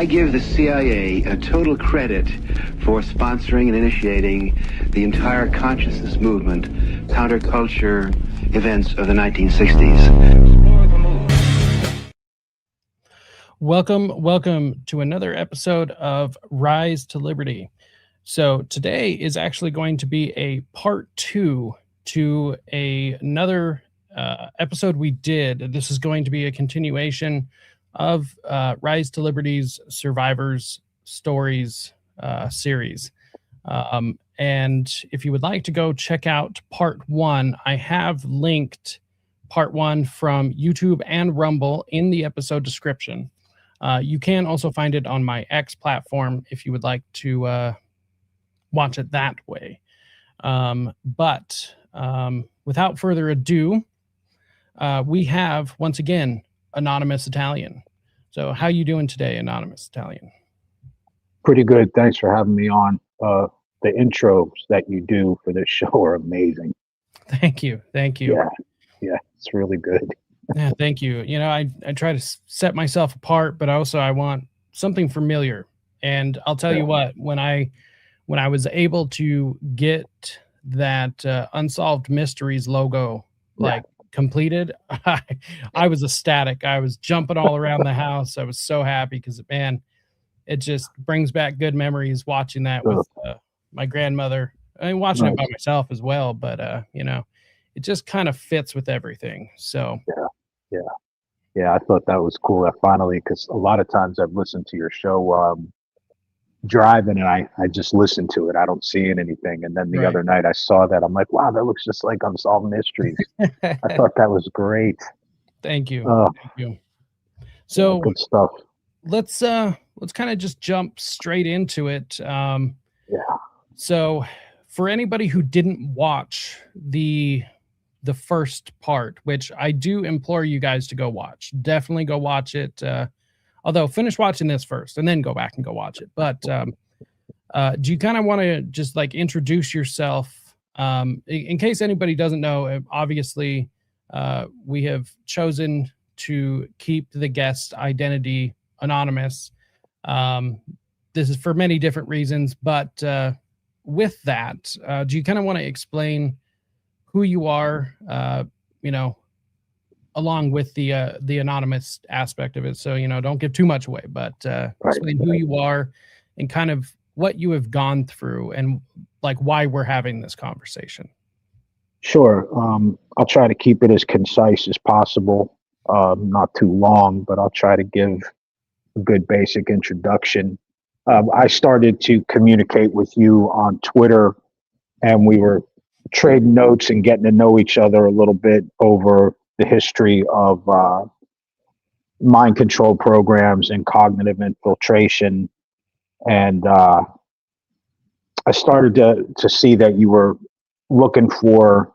I give the CIA a total credit for sponsoring and initiating the entire consciousness movement, counterculture events of the 1960s. Welcome to another episode of Rise to Liberty. So today is actually going to be a part 2 to another episode we did. This is going to be a continuation of Rise to Liberty's Survivors Stories series. And if you would like to go check out part 1, I have linked part 1 from YouTube and Rumble in the episode description. You can also find it on my X platform if you would like to watch it that way. But without further ado, we have, once again, Anonymous Italian. So how you doing today, Anonymous Italian? Pretty good. Thanks for having me on. The intros that you do for this show are amazing. Thank you. Yeah, it's really good. Yeah, thank you. You know, I try to set myself apart, but also I want something familiar. And I'll tell you what, when I was able to get that Unsolved Mysteries logo completed, I was ecstatic. I was jumping all around the house. I was so happy because, man, it just brings back good memories watching that with my grandmother. I mean, watching it by myself as well, but you know, it just kind of fits with everything. So Yeah, I thought that was cool. That finally, because a lot of times I've listened to your show driving, and I just listen to it. I don't see anything. And then the other night I saw that. I'm like, wow, that looks just like Unsolved Mysteries. I thought that was great. Thank you. Thank you. So good stuff. Let's kind of just jump straight into it. So for anybody who didn't watch the first part, which I do implore you guys to go watch, definitely go watch it. Although finish watching this first and then go back and go watch it. But do you kind of want to just like introduce yourself? In case anybody doesn't know, obviously we have chosen to keep the guest identity anonymous. This is for many different reasons, but with that, do you kind of want to explain who you are, you know, along with the anonymous aspect of it? So, you know, don't give too much away, but explain who you are and kind of what you have gone through and like why we're having this conversation. Sure. I'll try to keep it as concise as possible, not too long, but I'll try to give a good basic introduction. I started to communicate with you on Twitter, and we were trading notes and getting to know each other a little bit over the history of mind control programs and cognitive infiltration. And I started to see that you were looking for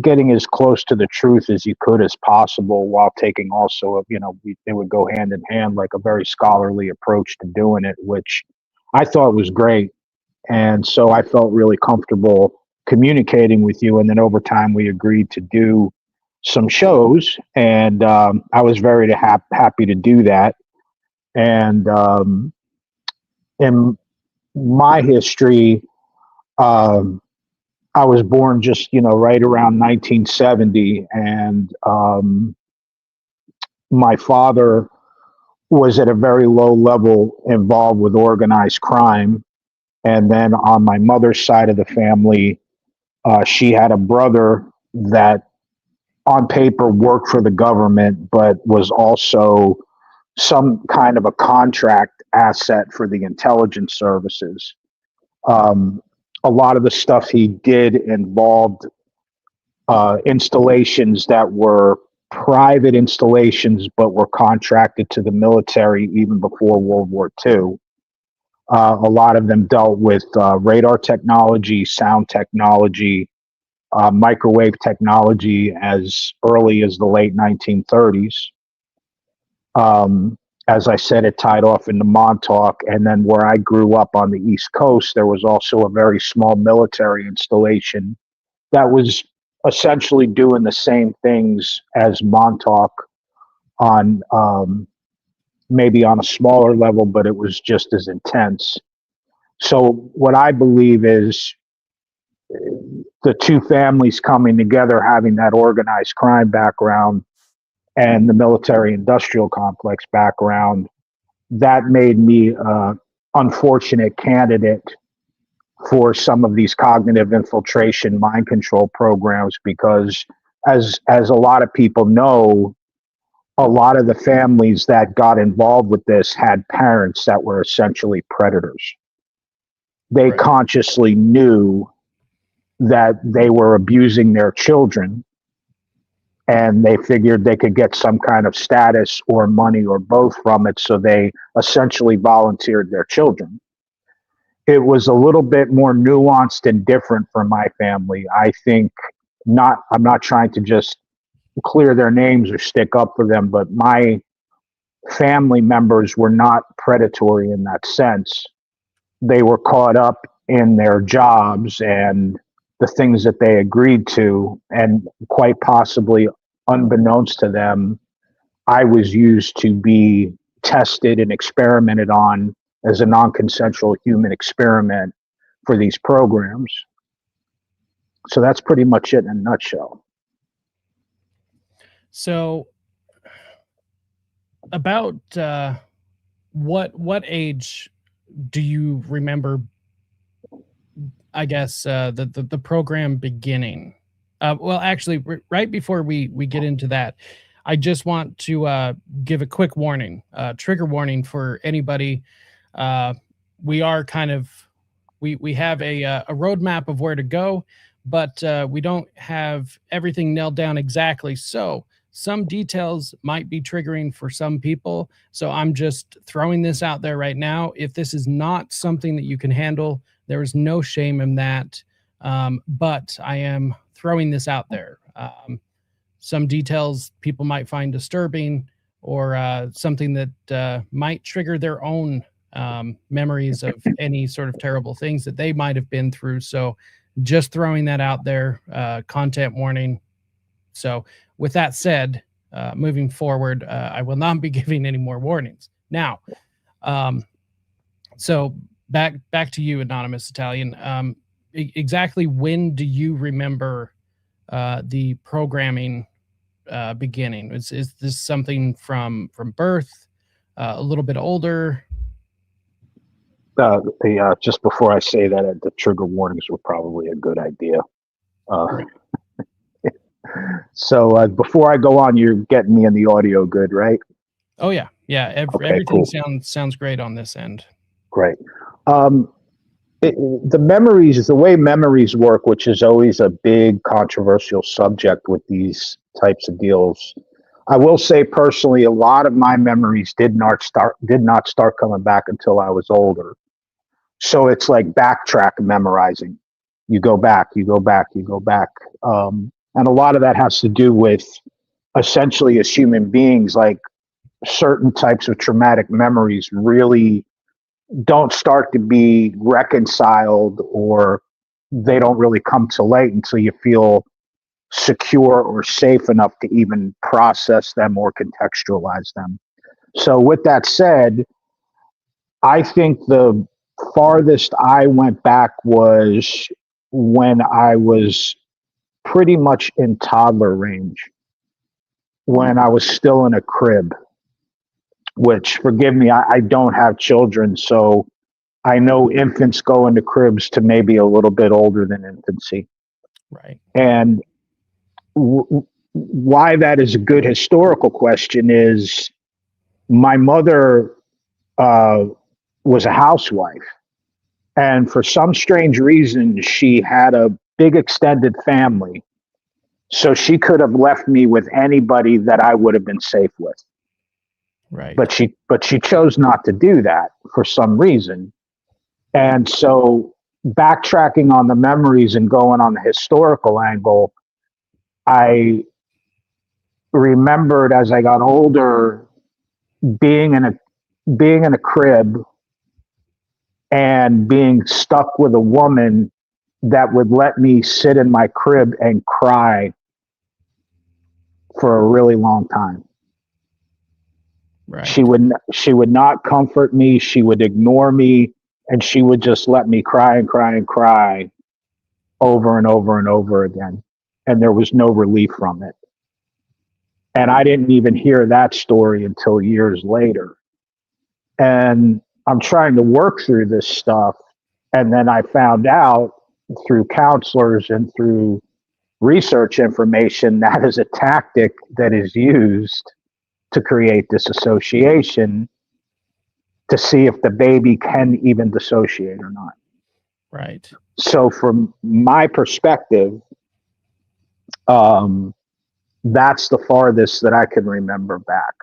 getting as close to the truth as you could as possible, while taking also, they would go hand in hand, like a very scholarly approach to doing it, which I thought was great. And so I felt really comfortable communicating with you. And then over time, we agreed to do some shows, and I was very happy to do that. And in my history, I was born just, right around 1970. And my father was at a very low level involved with organized crime. And then on my mother's side of the family, she had a brother that on paper worked for the government, but was also some kind of a contract asset for the intelligence services. A lot of the stuff he did involved installations that were private installations, but were contracted to the military even before World War II. A lot of them dealt with radar technology, sound technology, microwave technology as early as the late 1930s. As I said, it tied off into Montauk. And then where I grew up on the East Coast, there was also a very small military installation that was essentially doing the same things as Montauk, on maybe on a smaller level, but it was just as intense. So what I believe is the two families coming together, having that organized crime background and the military industrial complex background, that made me an unfortunate candidate for some of these cognitive infiltration mind control programs, because as a lot of people know, a lot of the families that got involved with this had parents that were essentially predators. They Right. consciously knew that they were abusing their children, and they figured they could get some kind of status or money or both from it, so they essentially volunteered their children. It was a little bit more nuanced and different for my family. I think I'm not trying to just clear their names or stick up for them, but my family members were not predatory in that sense. They were caught up in their jobs and the things that they agreed to, and quite possibly unbeknownst to them, I was used to be tested and experimented on as a non-consensual human experiment for these programs. So that's pretty much it in a nutshell. So about what age do you remember, I guess, the program beginning? Well, actually, right before we get into that, I just want to give a quick warning, trigger warning for anybody. We are kind of we have a roadmap of where to go, but we don't have everything nailed down exactly. So some details might be triggering for some people. So I'm just throwing this out there right now. If this is not something that you can handle, there is no shame in that. But I am throwing this out there. Some details people might find disturbing, or something that might trigger their own memories of any sort of terrible things that they might have been through. So just throwing that out there, content warning. So with that said, moving forward, I will not be giving any more warnings. Now, so back to you, Anonymous Italian. Exactly when do you remember the programming beginning? Is this something from birth, a little bit older? Just before I say that, the trigger warnings were probably a good idea. So before I go on, you're getting me in the audio good, right? Oh yeah. Okay, Everything cool. sounds great on this end. Great. The way memories work, which is always a big controversial subject with these types of deals. I will say personally, a lot of my memories did not start coming back until I was older. So it's like backtrack memorizing. You go back. And a lot of that has to do with, essentially, as human beings, like certain types of traumatic memories really don't start to be reconciled, or they don't really come to light until you feel secure or safe enough to even process them or contextualize them. So with that said, I think the farthest I went back was when I was pretty much in toddler range, when I was still in a crib, which, forgive me, I don't have children, so I know infants go into cribs to maybe a little bit older than infancy. Right. And why that is a good historical question is my mother was a housewife. And for some strange reason, she had a big extended family. So she could have left me with anybody that I would have been safe with. Right. But she chose not to do that for some reason. And so, backtracking on the memories and going on the historical angle, I remembered as I got older being in a crib and being stuck with a woman that would let me sit in my crib and cry for a really long time. Right. She would not comfort me. She would ignore me, and she would just let me cry and cry and cry over and over and over again. And there was no relief from it. And I didn't even hear that story until years later. And I'm trying to work through this stuff. And then I found out through counselors and through research information that is a tactic that is used to create disassociation to see if the baby can even dissociate or not. Right. So from my perspective, that's the farthest that I can remember back.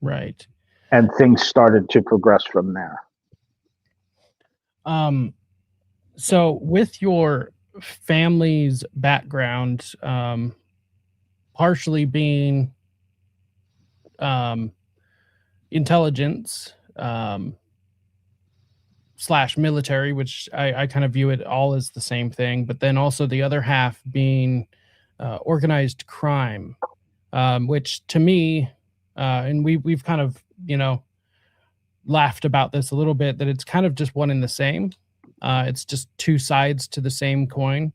Right. And things started to progress from there. So with your family's background, partially being intelligence slash military, which I kind of view it all as the same thing, but then also the other half being organized crime, which to me, and we've kind of, laughed about this a little bit, that it's kind of just one and the same. It's just two sides to the same coin.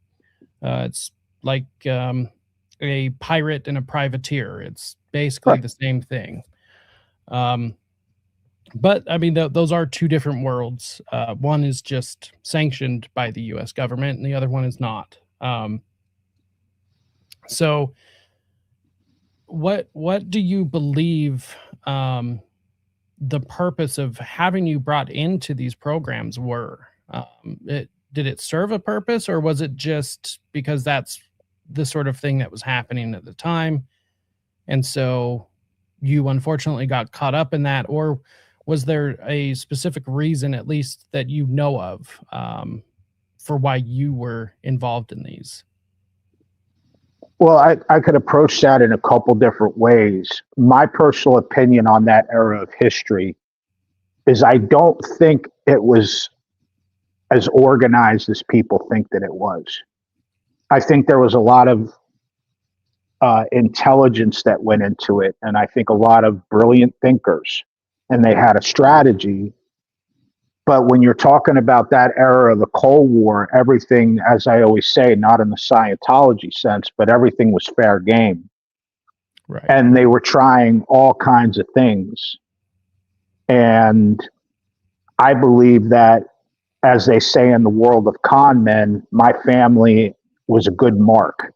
It's like a pirate and a privateer. It's basically the same thing. But I mean, those are two different worlds. One is just sanctioned by the U.S. government, and the other one is not. So, what do you believe the purpose of having you brought into these programs were? Did it serve a purpose, or was it just because that's the sort of thing that was happening at the time, and so you unfortunately got caught up in that? Or was there a specific reason, at least that you know of, for why you were involved in these? Well, I could approach that in a couple different ways. My personal opinion on that era of history is I don't think it was as organized as people think that it was. I think there was a lot of intelligence that went into it, and I think a lot of brilliant thinkers, and they had a strategy. But when you're talking about that era of the Cold War, everything, as I always say, not in the Scientology sense, but everything was fair game. Right. And they were trying all kinds of things. And I believe that, as they say in the world of con men, my family was a good mark.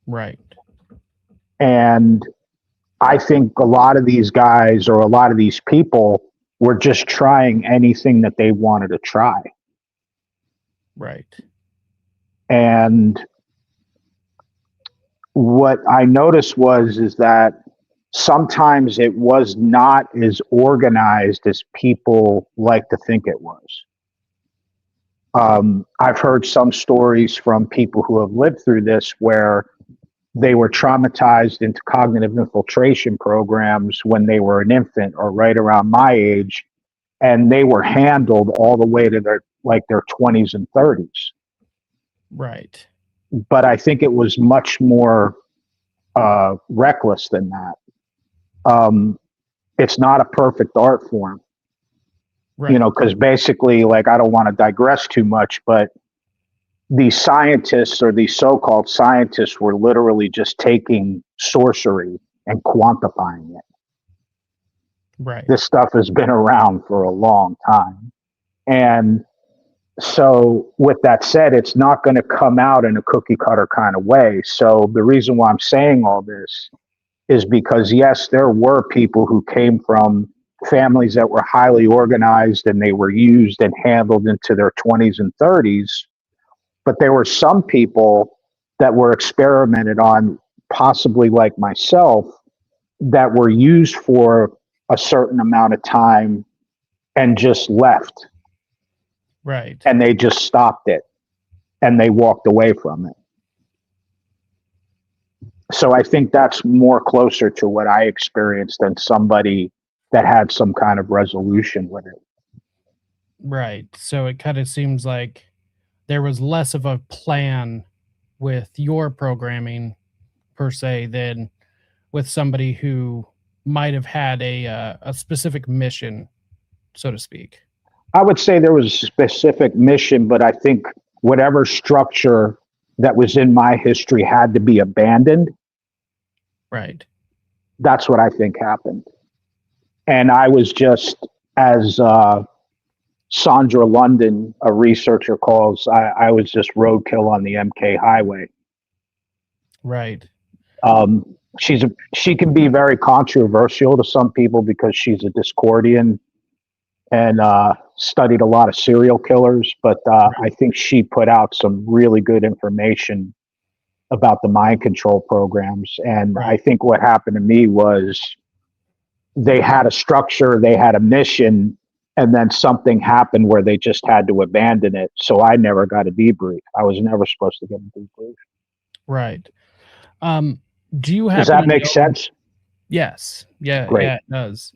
Right. And I think a lot of these guys, or a lot of these people, were just trying anything that they wanted to try. Right. And what I noticed is that sometimes it was not as organized as people like to think it was. I've heard some stories from people who have lived through this where they were traumatized into cognitive infiltration programs when they were an infant or right around my age, and they were handled all the way to their 20s and 30s. Right. But I think it was much more reckless than that. It's not a perfect art form, Right. because basically, I don't want to digress too much, but these scientists, or these so-called scientists, were literally just taking sorcery and quantifying it. Right. This stuff has been around for a long time. And so with that said, it's not going to come out in a cookie cutter kind of way. So the reason why I'm saying all this is because, yes, there were people who came from families that were highly organized, and they were used and handled into their 20s and 30s. But there were some people that were experimented on, possibly like myself, that were used for a certain amount of time and just left. Right. And they just stopped it, and they walked away from it. So I think that's more closer to what I experienced than somebody that had some kind of resolution with it. Right. So it kind of seems like there was less of a plan with your programming per se than with somebody who might have had a specific mission, so to speak. I would say there was a specific mission, but I think whatever structure that was in my history had to be abandoned. Right. That's what I think happened. And I was just, as Sandra London, a researcher, calls, I was just roadkill on the MK highway. Right. She can be very controversial to some people because she's a Discordian and studied a lot of serial killers, but I think she put out some really good information about the mind control programs. And I think what happened to me was they had a structure, they had a mission, and then something happened where they just had to abandon it. So I never got a debrief. I was never supposed to get a debrief. Right. Do you have? Does that make sense? Yes. Yeah. Great. Yeah, it does.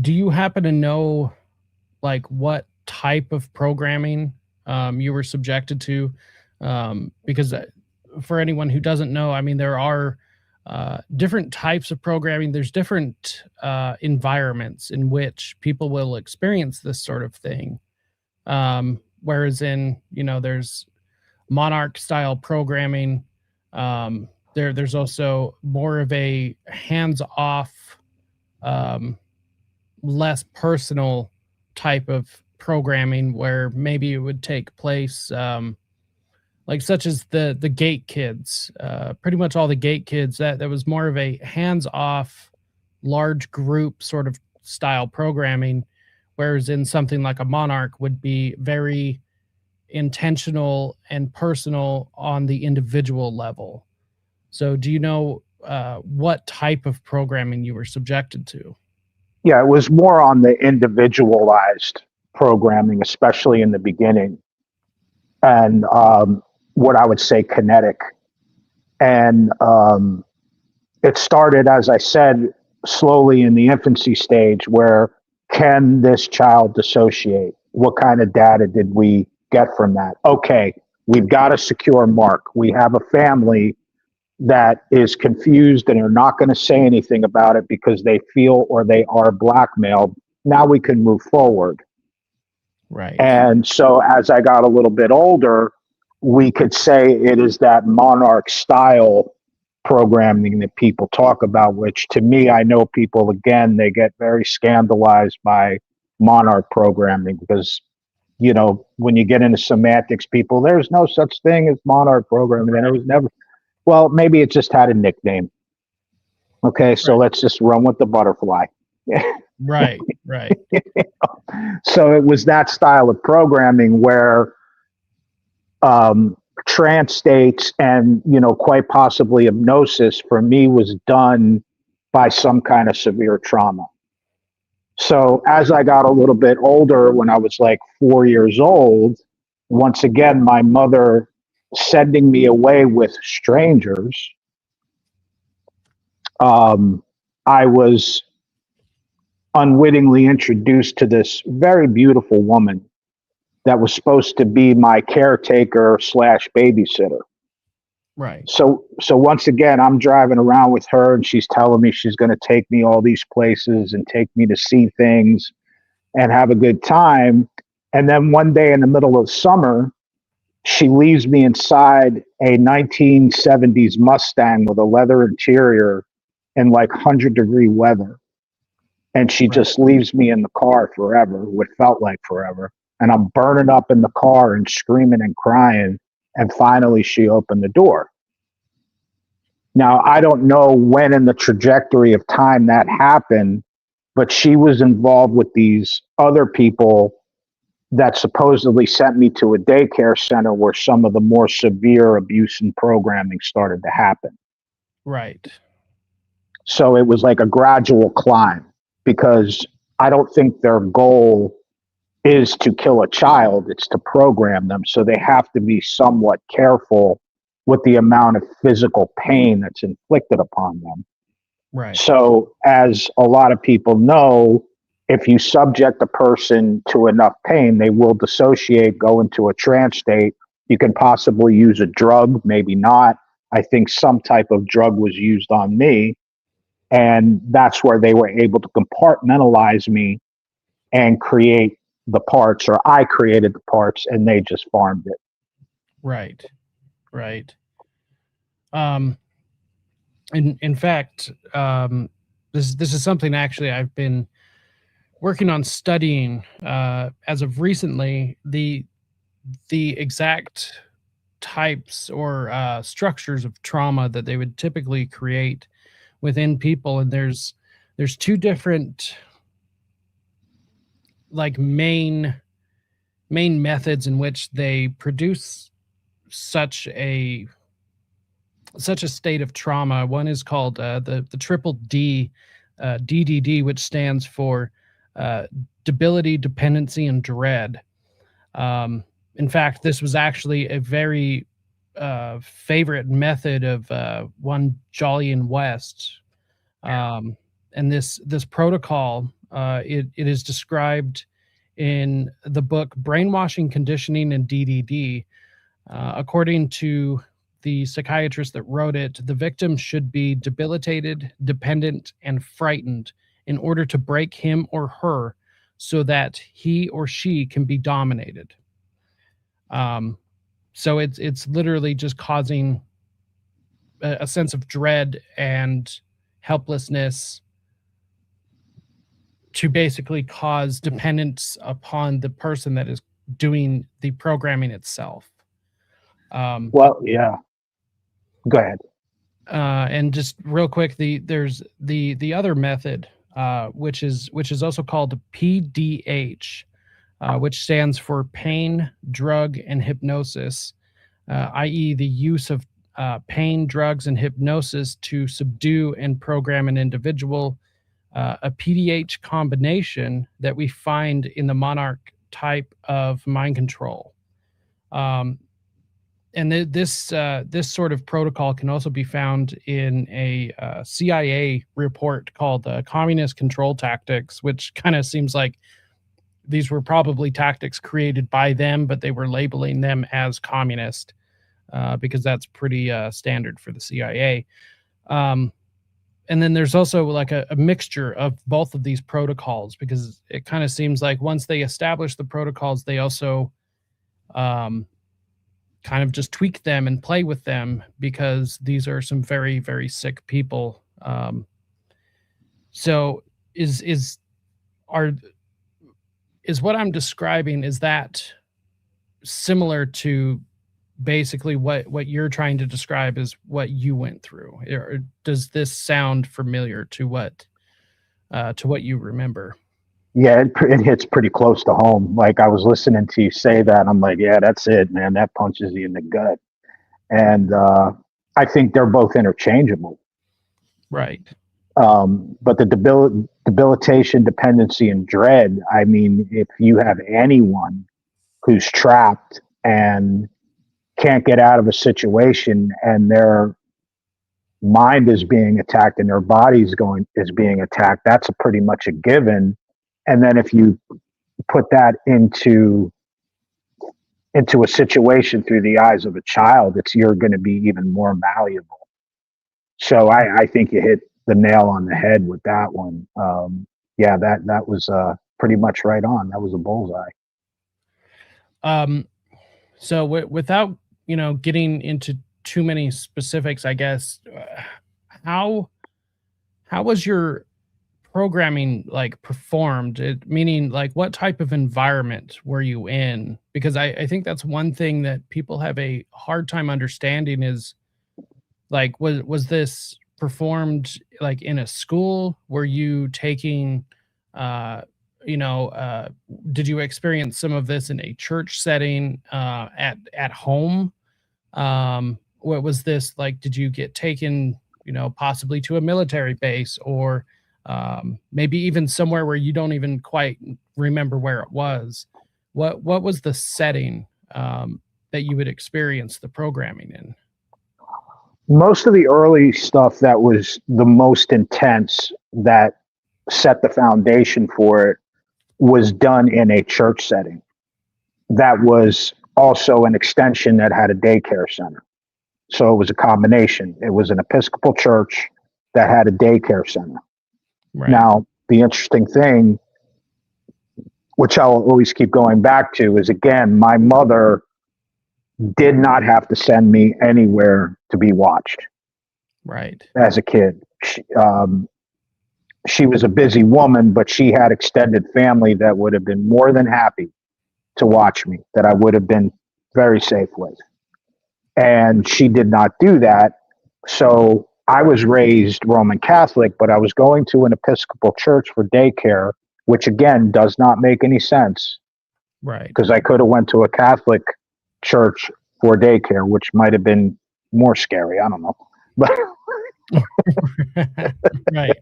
Do you happen to know, like, what type of programming you were subjected to? Because for anyone who doesn't know, I mean, there are different types of programming. There's different environments in which people will experience this sort of thing. Whereas in, there's Monarch style programming. There's also more of a hands-off, less personal type of programming where maybe it would take place, like such as the Gate Kids, pretty much all the Gate Kids, that was more of a hands-off, large group sort of style programming, whereas in something like a Monarch would be very intentional and personal on the individual level. So do you know what type of programming you were subjected to? Yeah, it was more on the individualized programming, especially in the beginning, and what I would say kinetic. And it started, as I said, slowly in the infancy stage, where can this child dissociate? What kind of data did we get from that? Okay, we've got a secure mark. We have a family that is confused and are not going to say anything about it because they feel or they are blackmailed. Now we can move forward. Right. And so as I got a little bit older, we could say it is that Monarch style programming that people talk about, which to me, I know people, again, they get very scandalized by Monarch programming because, when you get into semantics, people, there's no such thing as Monarch programming. And there was never. Well, maybe it just had a nickname. Okay, so let's just run with the butterfly. Right. So it was that style of programming where trance states and, quite possibly hypnosis for me was done by some kind of severe trauma. So as I got a little bit older, when I was like 4 years old, once again, my mother sending me away with strangers, I was unwittingly introduced to this very beautiful woman that was supposed to be my caretaker / babysitter. Right. So once again, I'm driving around with her and she's telling me she's going to take me all these places and take me to see things and have a good time. And then one day in the middle of summer, she leaves me inside a 1970s Mustang with a leather interior in like 100-degree weather. And she just leaves me in the car forever, what felt like forever. And I'm burning up in the car and screaming and crying. And finally, she opened the door. Now, I don't know when in the trajectory of time that happened, but she was involved with these other people that supposedly sent me to a daycare center where some of the more severe abuse and programming started to happen. Right. So it was like a gradual climb because I don't think their goal is to kill a child, it's to program them. So they have to be somewhat careful with the amount of physical pain that's inflicted upon them. Right. So as a lot of people know, if you subject a person to enough pain, they will dissociate, go into a trance state. You can possibly use a drug, maybe not. I think some type of drug was used on me. And that's where they were able to compartmentalize me and create the parts, or I created the parts and they just farmed it. Right. Right. In fact, this is something actually I've been working on studying as of recently, the exact types or structures of trauma that they would typically create within people. And there's two different like main methods in which they produce such a state of trauma. One is called the triple D, DDD, which stands for debility, dependency, and dread. In fact, this was actually a very favorite method of one Jolyon West. And this protocol, it is described in the book Brainwashing, Conditioning, and DDD. According to the psychiatrist that wrote it, the victim should be debilitated, dependent, and frightened in order to break him or her so that he or she can be dominated. So it's literally just causing a sense of dread and helplessness to basically cause dependence upon the person that is doing the programming itself. Well, yeah. Go ahead. And just real quick, there's the other method, which is also called PDH, which stands for pain, drug, and hypnosis, i.e. the use of pain, drugs, and hypnosis to subdue and program an individual, a PDH combination that we find in the Monarch type of mind control. And this sort of protocol can also be found in a CIA report called Communist Control Tactics, which kind of seems like these were probably tactics created by them, but they were labeling them as communist because that's pretty standard for the CIA. And then there's also like a mixture of both of these protocols, because it kind of seems like once they establish the protocols, they also kind of just tweak them and play with them, because these are some very, very sick people. So is what I'm describing, is that similar to basically what you're trying to describe is what you went through? Or does this sound familiar to what you remember? Yeah, it hits pretty close to home. Like, I was listening to you say that, and I'm like, yeah, that's it, man. That punches you in the gut. And I think they're both interchangeable. Right. But the debilitation, dependency, and dread, I mean, if you have anyone who's trapped and can't get out of a situation, and their mind is being attacked and their body is being attacked, that's pretty much a given. And then if you put that into a situation through the eyes of a child, you're going to be even more malleable. So I think you hit the nail on the head with that one. Yeah, that was pretty much right on. That was a bullseye. So without getting into too many specifics, I guess, how was your programming like performed? Meaning, like, what type of environment were you in? Because I think that's one thing that people have a hard time understanding is, like, was this performed like in a school? Were you taking did you experience some of this in a church setting, at home? What was this like? Did you get taken possibly to a military base, or maybe even somewhere where you don't even quite remember where it was? What was the setting that you would experience the programming in? Most of the early stuff that was the most intense, that set the foundation for it, was done in a church setting. That was also an extension that had a daycare center. So it was a combination. It was an Episcopal church that had a daycare center. Right. Now, the interesting thing, which I'll always keep going back to, is again, my mother did not have to send me anywhere to be watched Right. as a kid. She was a busy woman, but she had extended family that would have been more than happy to watch me, that I would have been very safe with. And she did not do that. So I was raised Roman Catholic, but I was going to an Episcopal church for daycare, which again does not make any sense, Right. because I could have went to a Catholic church for daycare, which might have been more scary. I don't know. But Right.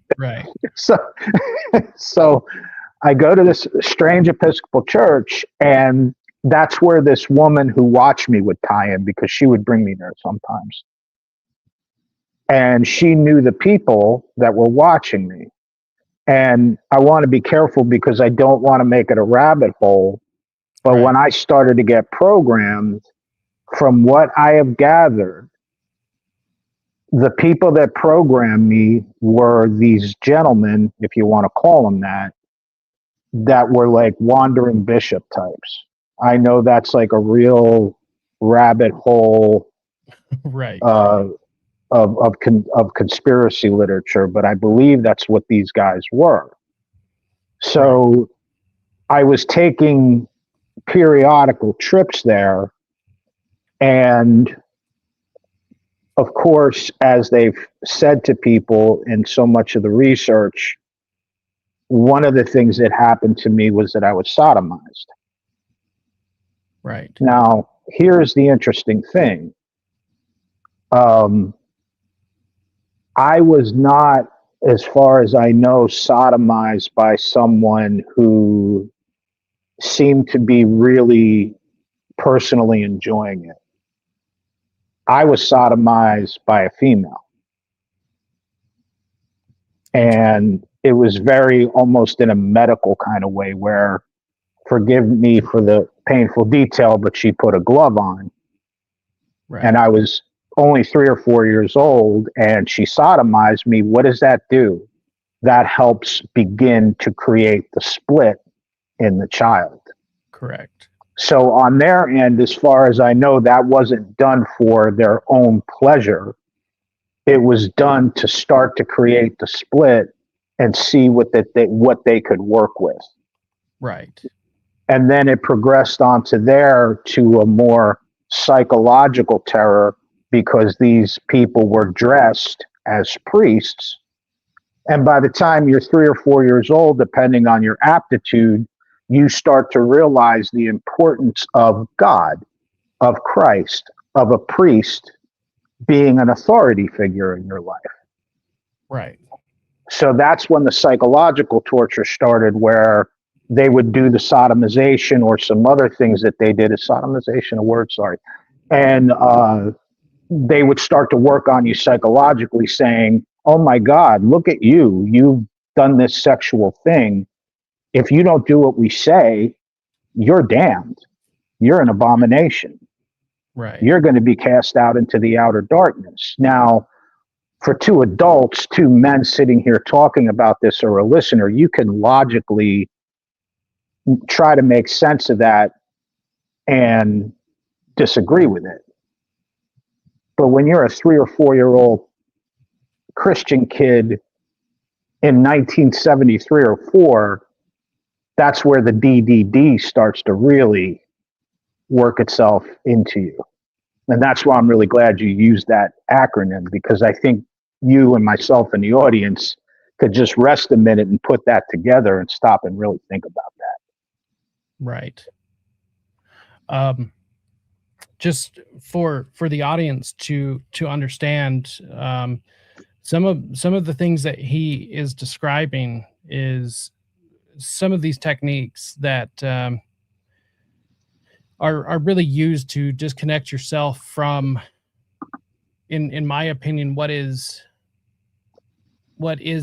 so I go to this strange Episcopal church, and that's where this woman who watched me would tie in, because she would bring me there sometimes. And she knew the people that were watching me. And I want to be careful because I don't want to make it a rabbit hole. But when I started to get programmed, from what I have gathered, the people that programmed me were these gentlemen, if you want to call them that were like wandering bishop types. I know that's like a real rabbit hole Right. of conspiracy literature, but I believe that's what these guys were. So I was taking periodical trips there, and of course, as they've said to people in so much of the research, one of the things that happened to me was that I was sodomized. Right. Now, here's the interesting thing. I was not, as far as I know, sodomized by someone who seemed to be really personally enjoying it. I was sodomized by a female. And it was very almost in a medical kind of way where, forgive me for the painful detail, but she put a glove on. Right. And I was only 3 or 4 years old, and she sodomized me. What does that do? That helps begin to create the split in the child. Correct. So on their end, as far as I know, that wasn't done for their own pleasure. It was done to start to create the split and see what they could work with. Right. And then it progressed onto there to a more psychological terror, because these people were dressed as priests. And by the time you're 3 or 4 years old, depending on your aptitude, you start to realize the importance of God, of Christ, of a priest being an authority figure in your life. Right. So that's when the psychological torture started, where they would do the sodomization or some other things that they did. Is sodomization a word? Sorry. And they would start to work on you psychologically, saying, oh my God, look at you. You've done this sexual thing. If you don't do what we say, you're damned. You're an abomination. Right. You're going to be cast out into the outer darkness. Now, for 2 adults, 2 men sitting here talking about this, or a listener, you can logically try to make sense of that and disagree with it. But when you're a 3 or 4 year old Christian kid in 1973 or 4, that's where the DDD starts to really work itself into you. And that's why I'm really glad you used that acronym, because I think you and myself and the audience could just rest a minute and put that together and stop and really think about that. Right. Just for the audience to understand, some of the things that he is describing is some of these techniques that are really used to disconnect yourself from, in my opinion, what is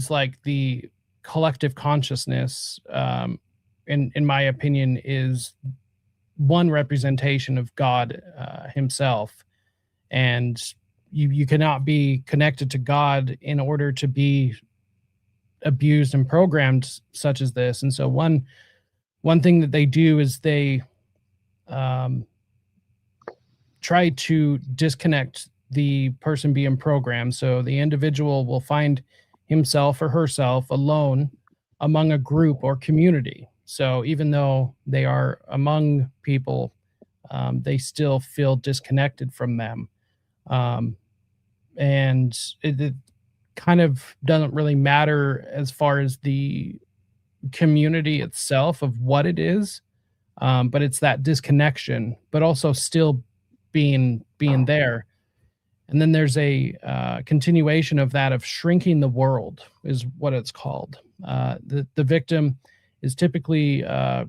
like the collective consciousness. In my opinion, is one representation of God himself. And you cannot be connected to God in order to be abused and programmed such as this. And so one thing that they do is they try to disconnect the person being programmed. So the individual will find himself or herself alone among a group or community. So even though they are among people, they still feel disconnected from them. And it kind of doesn't really matter as far as the community itself of what it is, but it's that disconnection, but also still being there. And then there's a continuation of that of shrinking the world is what it's called. The victim is typically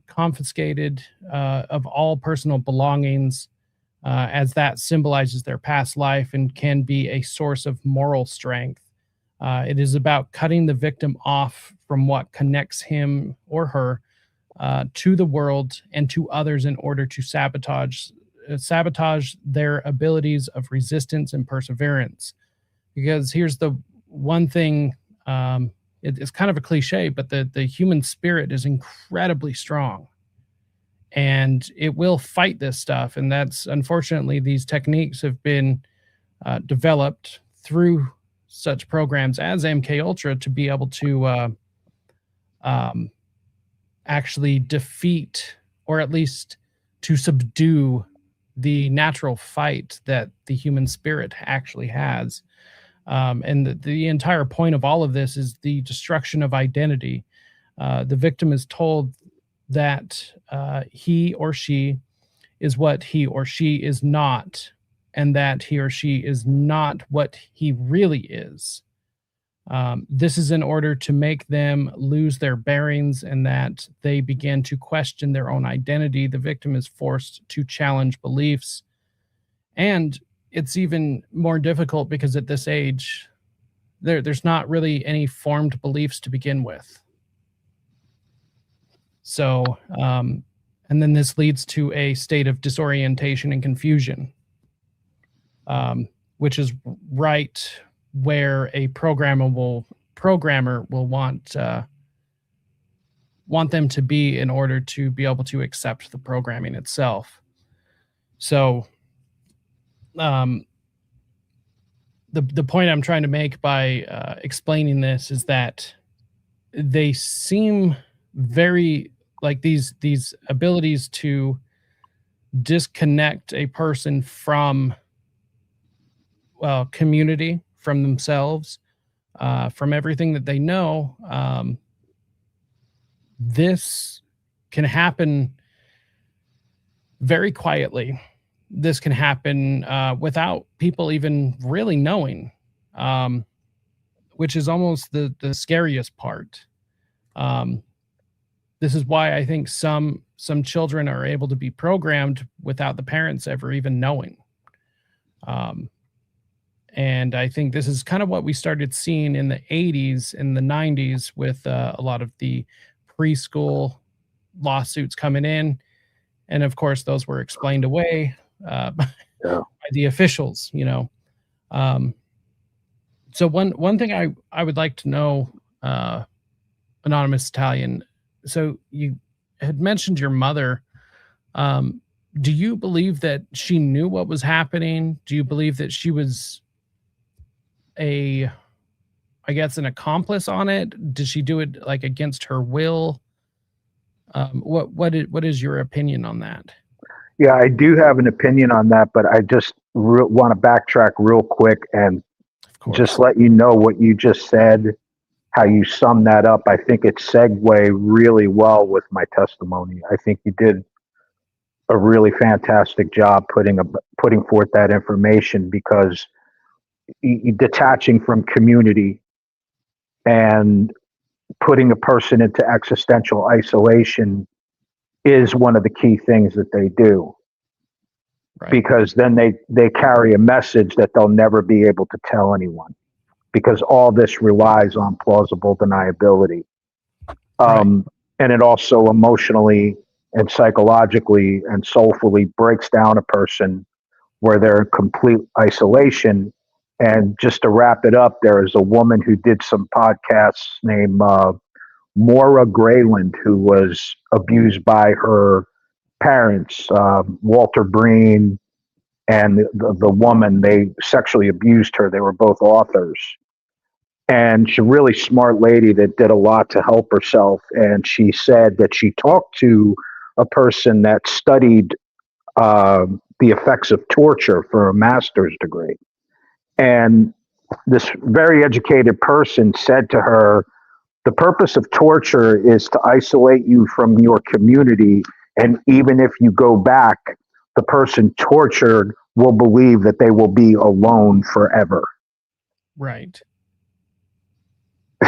confiscated of all personal belongings, as that symbolizes their past life and can be a source of moral strength. It is about cutting the victim off from what connects him or her to the world and to others in order to sabotage their abilities of resistance and perseverance. Because here's the one thing, it's kind of a cliche, but the human spirit is incredibly strong and it will fight this stuff. And that's, unfortunately, these techniques have been developed through such programs as MK Ultra to be able to actually defeat, or at least to subdue, the natural fight that the human spirit actually has. And the entire point of all of this is the destruction of identity. The victim is told that he or she is what he or she is not, and that he or she is not what he really is. This is in order to make them lose their bearings and that they begin to question their own identity. The victim is forced to challenge beliefs. And it's even more difficult because at this age, there's not really any formed beliefs to begin with. So, and then this leads to a state of disorientation and confusion, which is right where a programmer will want them to be in order to be able to accept the programming itself. So the point I'm trying to make by explaining this is that they seem very like these abilities to disconnect a person from community, from themselves, from everything that they know. This can happen very quietly. This can happen without people even really knowing, which is almost the scariest part. This is why I think some children are able to be programmed without the parents ever even knowing. And I think this is kind of what we started seeing in the 80s and the 90s with a lot of the preschool lawsuits coming in. And of course, those were explained away by the officials, you know. So one thing I would like to know, Anonymous Italian, so you had mentioned your mother. Do you believe that she knew what was happening? Do you believe that she was an accomplice on it? Did she do it like against her will? What is your opinion on that? Yeah, I do have an opinion on that, but I just want to backtrack real quick and just let you know what you just said, how you sum that up. I think it segued really well with my testimony. I think you did a really fantastic job putting forth that information, because detaching from community and putting a person into existential isolation is one of the key things that they do. Right. Because then they carry a message that they'll never be able to tell anyone, because all this relies on plausible deniability. Right. And it also emotionally and psychologically and soulfully breaks down a person where they're in complete isolation And just to wrap it up, there is a woman who did some podcasts named Maura Grayland, who was abused by her parents, Walter Breen, and the woman, they sexually abused her. They were both authors. And she's a really smart lady that did a lot to help herself. And she said that she talked to a person that studied the effects of torture for a master's degree. And this very educated person said to her, the purpose of torture is to isolate you from your community. And even if you go back, the person tortured will believe that they will be alone forever. Right.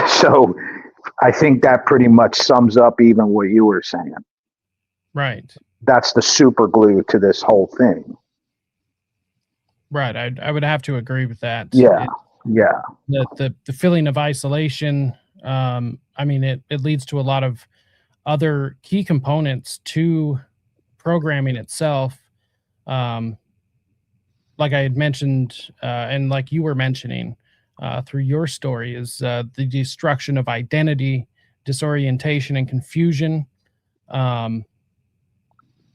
So I think that pretty much sums up even what you were saying. Right. That's the super glue to this whole thing. Right. I would have to agree with that. Yeah. The feeling of isolation, I mean, it leads to a lot of other key components to programming itself. Like I had mentioned, and like you were mentioning through your story, is the destruction of identity, disorientation, and confusion,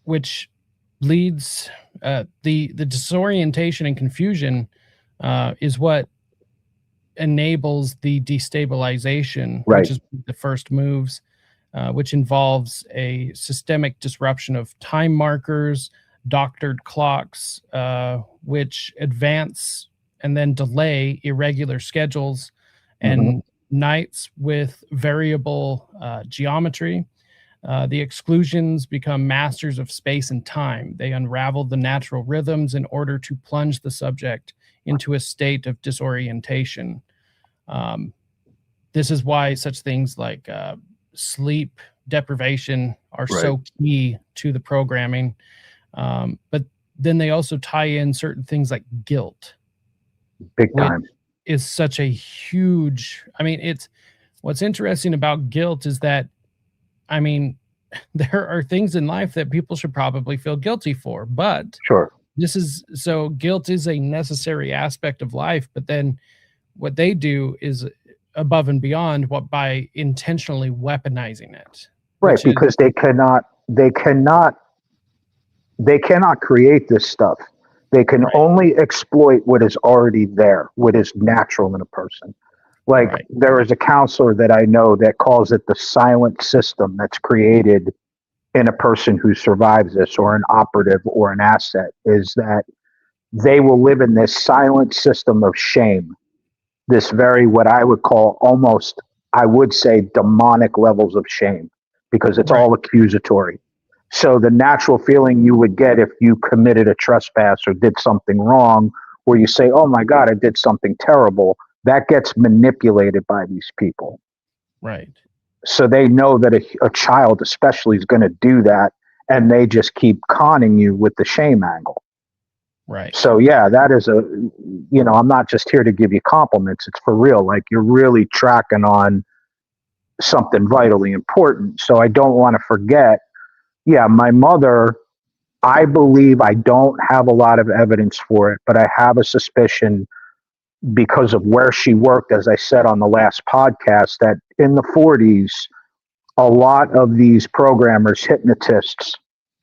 which leads the disorientation and confusion is what enables the destabilization, right, which is the first moves, which involves a systemic disruption of time markers, doctored clocks, which advance and then delay irregular schedules, and nights with variable geometry. The exclusions become masters of space and time. They unravel the natural rhythms in order to plunge the subject into a state of disorientation. This is why such things like sleep deprivation are so key to the programming. But then they also tie in certain things like guilt. Big time. Is such a huge, I mean, it's what's interesting about guilt is that, I mean, there are things in life that people should probably feel guilty for, but sure, guilt is a necessary aspect of life. But then what they do is above and beyond what by intentionally weaponizing it. Right, because they cannot create this stuff. They can only exploit what is already there, what is natural in a person. Like there is a counselor that I know that calls it the silent system that's created in a person who survives this, or an operative or an asset, is that they will live in this silent system of shame. This very, what I would call almost, I would say, demonic levels of shame, because it's all accusatory. So the natural feeling you would get if you committed a trespass or did something wrong, where you say, oh my God, I did something terrible, that gets manipulated by these people. Right. So they know that a child especially is going to do that, and they just keep conning you with the shame angle. Right. So yeah, that is I'm not just here to give you compliments. It's for real. Like, you're really tracking on something vitally important. So I don't want to forget. Yeah, my mother, I believe, I don't have a lot of evidence for it, but I have a suspicion, because of where she worked, as I said on the last podcast, that in the 40s, a lot of these programmers, hypnotists,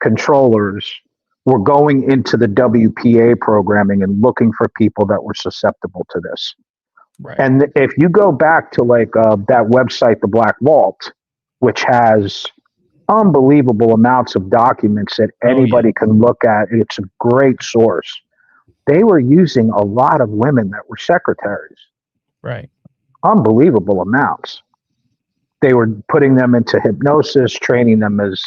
controllers were going into the WPA programming and looking for people that were susceptible to this. Right. And if you go back to that website, The Black Vault, which has unbelievable amounts of documents that anybody can look at, it's a great source. They were using a lot of women that were secretaries. Right. Unbelievable amounts. They were putting them into hypnosis, training them as,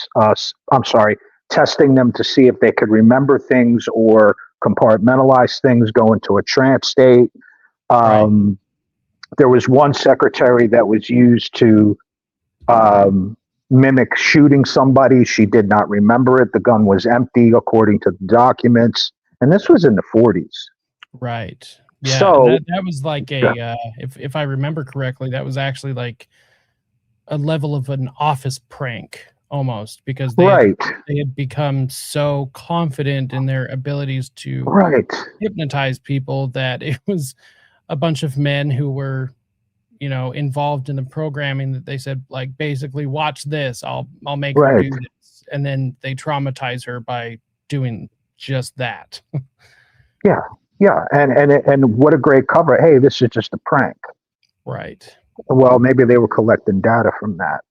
testing them to see if they could remember things or compartmentalize things, go into a trance state. There was one secretary that was used to mimic shooting somebody. She did not remember it. The gun was empty, according to the documents. And this was in the 40s. Right. Yeah. So that was like if I remember correctly, that was actually like a level of an office prank almost, because Right. they had become so confident in their abilities to Right. hypnotize people that it was a bunch of men who were, involved in the programming, that they said, like, basically, watch this, I'll make her Right. do this, and then they traumatize her by doing just that. Yeah. Yeah. And what a great cover. Hey, this is just a prank. Right. Well, maybe they were collecting data from that.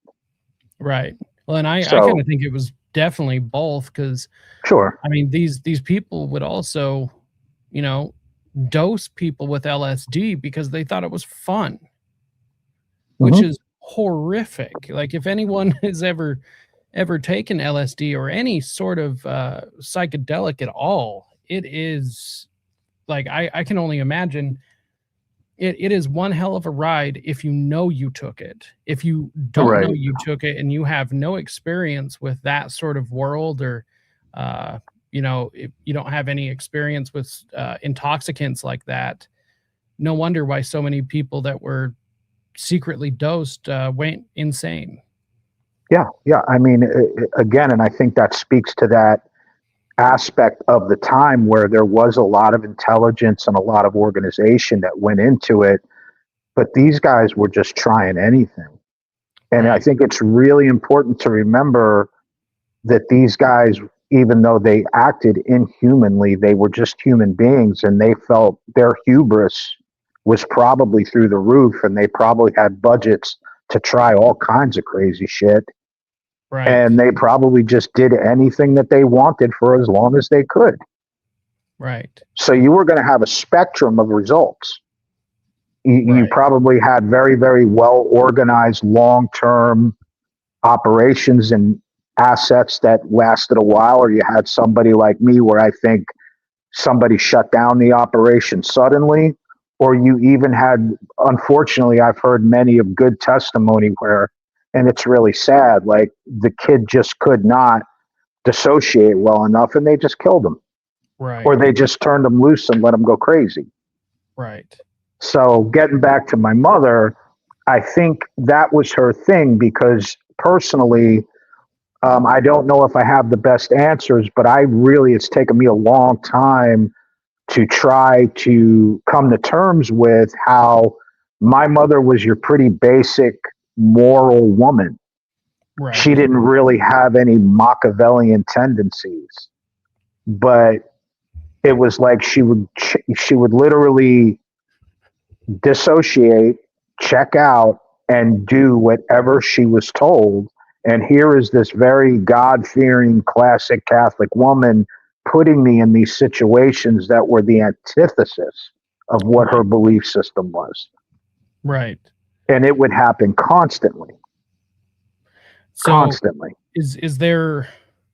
Right. Well, and I So kind of think it was definitely both, because sure. I mean, these people would also, you know, dose people with LSD because they thought it was fun, which Mhm. is horrific. Like, if anyone has ever taken LSD or any sort of psychedelic at all, it is like, I can only imagine. It is one hell of a ride if you know you took it. If you don't know Right. you took it and you have no experience with that sort of world, or if you don't have any experience with intoxicants like that, no wonder why so many people that were secretly dosed went insane. Yeah. Yeah. I mean, again, and I think that speaks to that aspect of the time where there was a lot of intelligence and a lot of organization that went into it, but these guys were just trying anything. And I Right. think it's really important to remember that these guys, even though they acted inhumanly, they were just human beings, and they felt their hubris was probably through the roof, and they probably had budgets to try all kinds of crazy shit. Right. And they probably just did anything that they wanted for as long as they could. Right. So you were going to have a spectrum of results. You Right. probably had very, very well organized long term operations and assets that lasted a while, or you had somebody like me where I think somebody shut down the operation suddenly, or you even had, unfortunately, I've heard many of good testimony where, and it's really sad, like the kid just could not dissociate well enough and they just killed him, Right. or they just turned him loose and let him go crazy. Right. So getting back to my mother, I think that was her thing, because personally, I don't know if I have the best answers, but it's taken me a long time to try to come to terms with how my mother was your pretty basic moral woman. Right. She didn't really have any Machiavellian tendencies, but it was like she would literally dissociate, check out, and do whatever she was told. And here is this very God-fearing classic Catholic woman putting me in these situations that were the antithesis of what her belief system was. Right. And it would happen constantly. So Constantly. is there,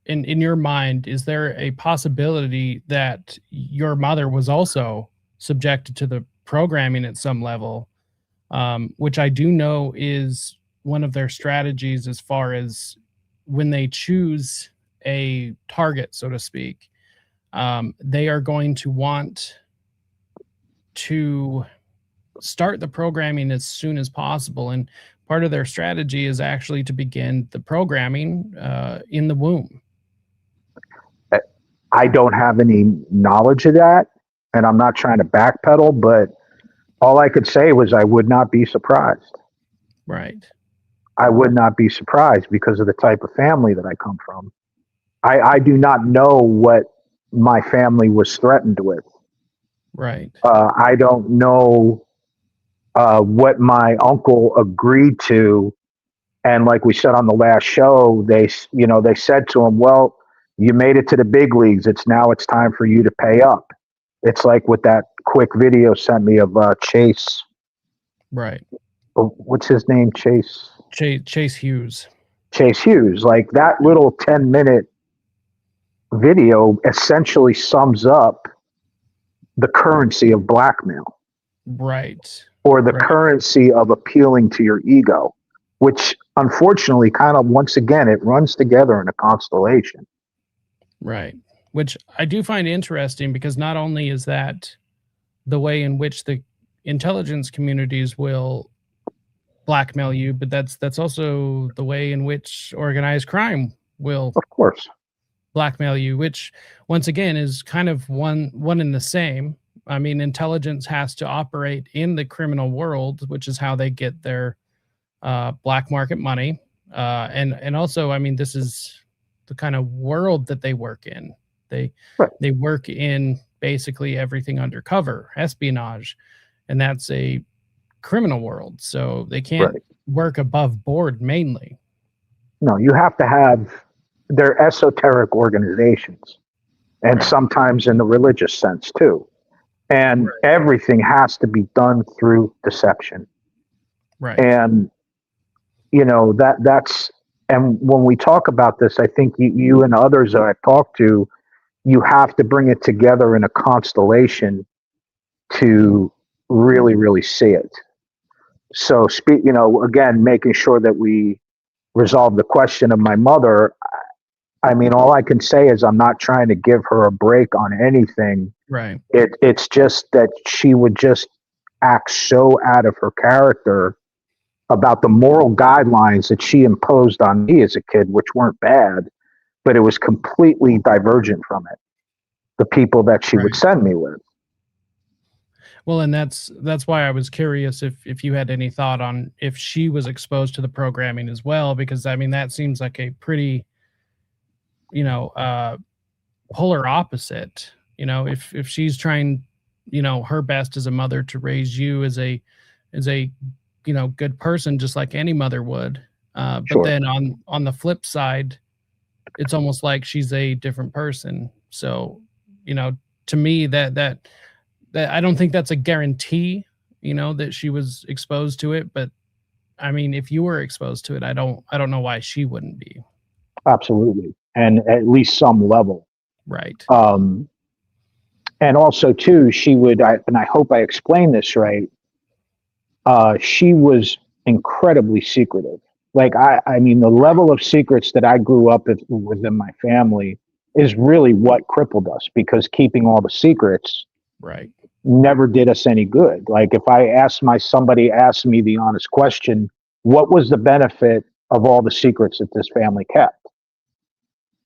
in your mind, is there a possibility that your mother was also subjected to the programming at some level, which I do know is one of their strategies, as far as when they choose a target, so to speak, they are going to want to start the programming as soon as possible. And part of their strategy is actually to begin the programming in the womb. I don't have any knowledge of that, and I'm not trying to backpedal, but all I could say was I would not be surprised. Right. I would not be surprised because of the type of family that I come from. I do not know what my family was threatened with. Right. I don't know what my uncle agreed to. And like we said on the last show, they said to him, well, you made it to the big leagues. It's time for you to pay up. It's like what that quick video sent me of Chase. Right. What's his name? Chase Hughes. Chase Hughes. Like that little 10-minute video essentially sums up the currency of blackmail. Right. Or the currency of appealing to your ego, which unfortunately kind of, once again, it runs together in a constellation. Right. Which I do find interesting, because not only is that the way in which the intelligence communities will blackmail you, but that's also the way in which organized crime will Of course. blackmail you, which once again is kind of one and the same. I mean, intelligence has to operate in the criminal world, which is how they get their black market money. And also, I mean, this is the kind of world that they work in. They work in basically everything undercover, espionage, and that's a criminal world. So they can't work above board mainly. No, you have to have, they're esoteric organizations, and sometimes in the religious sense too. And everything has to be done through deception. Right. And, you know, that's, and when we talk about this, I think you and others that I've talked to, you have to bring it together in a constellation to really, really see it. So, you know, again, making sure that we resolve the question of my mother. I mean, all I can say is I'm not trying to give her a break on anything. Right. It's just that she would just act so out of her character about the moral guidelines that she imposed on me as a kid, which weren't bad, but it was completely divergent from it. The people that she would send me with. Well, and that's why I was curious if you had any thought on if she was exposed to the programming as well, because I mean, that seems like a pretty, you know, polar opposite. You know, if she's trying, you know, her best as a mother to raise you as a you know, good person, just like any mother would. But then on the flip side, it's almost like she's a different person. So, you know, to me, that I don't think that's a guarantee, you know, that she was exposed to it. But I mean, if you were exposed to it, I don't know why she wouldn't be. Absolutely. And at least some level. Right. And also too, she would, and I hope I explained this right. She was incredibly secretive. Like, I mean, the level of secrets that I grew up within my family is really what crippled us, because keeping all the secrets never did us any good. Like, if somebody asked me the honest question, what was the benefit of all the secrets that this family kept?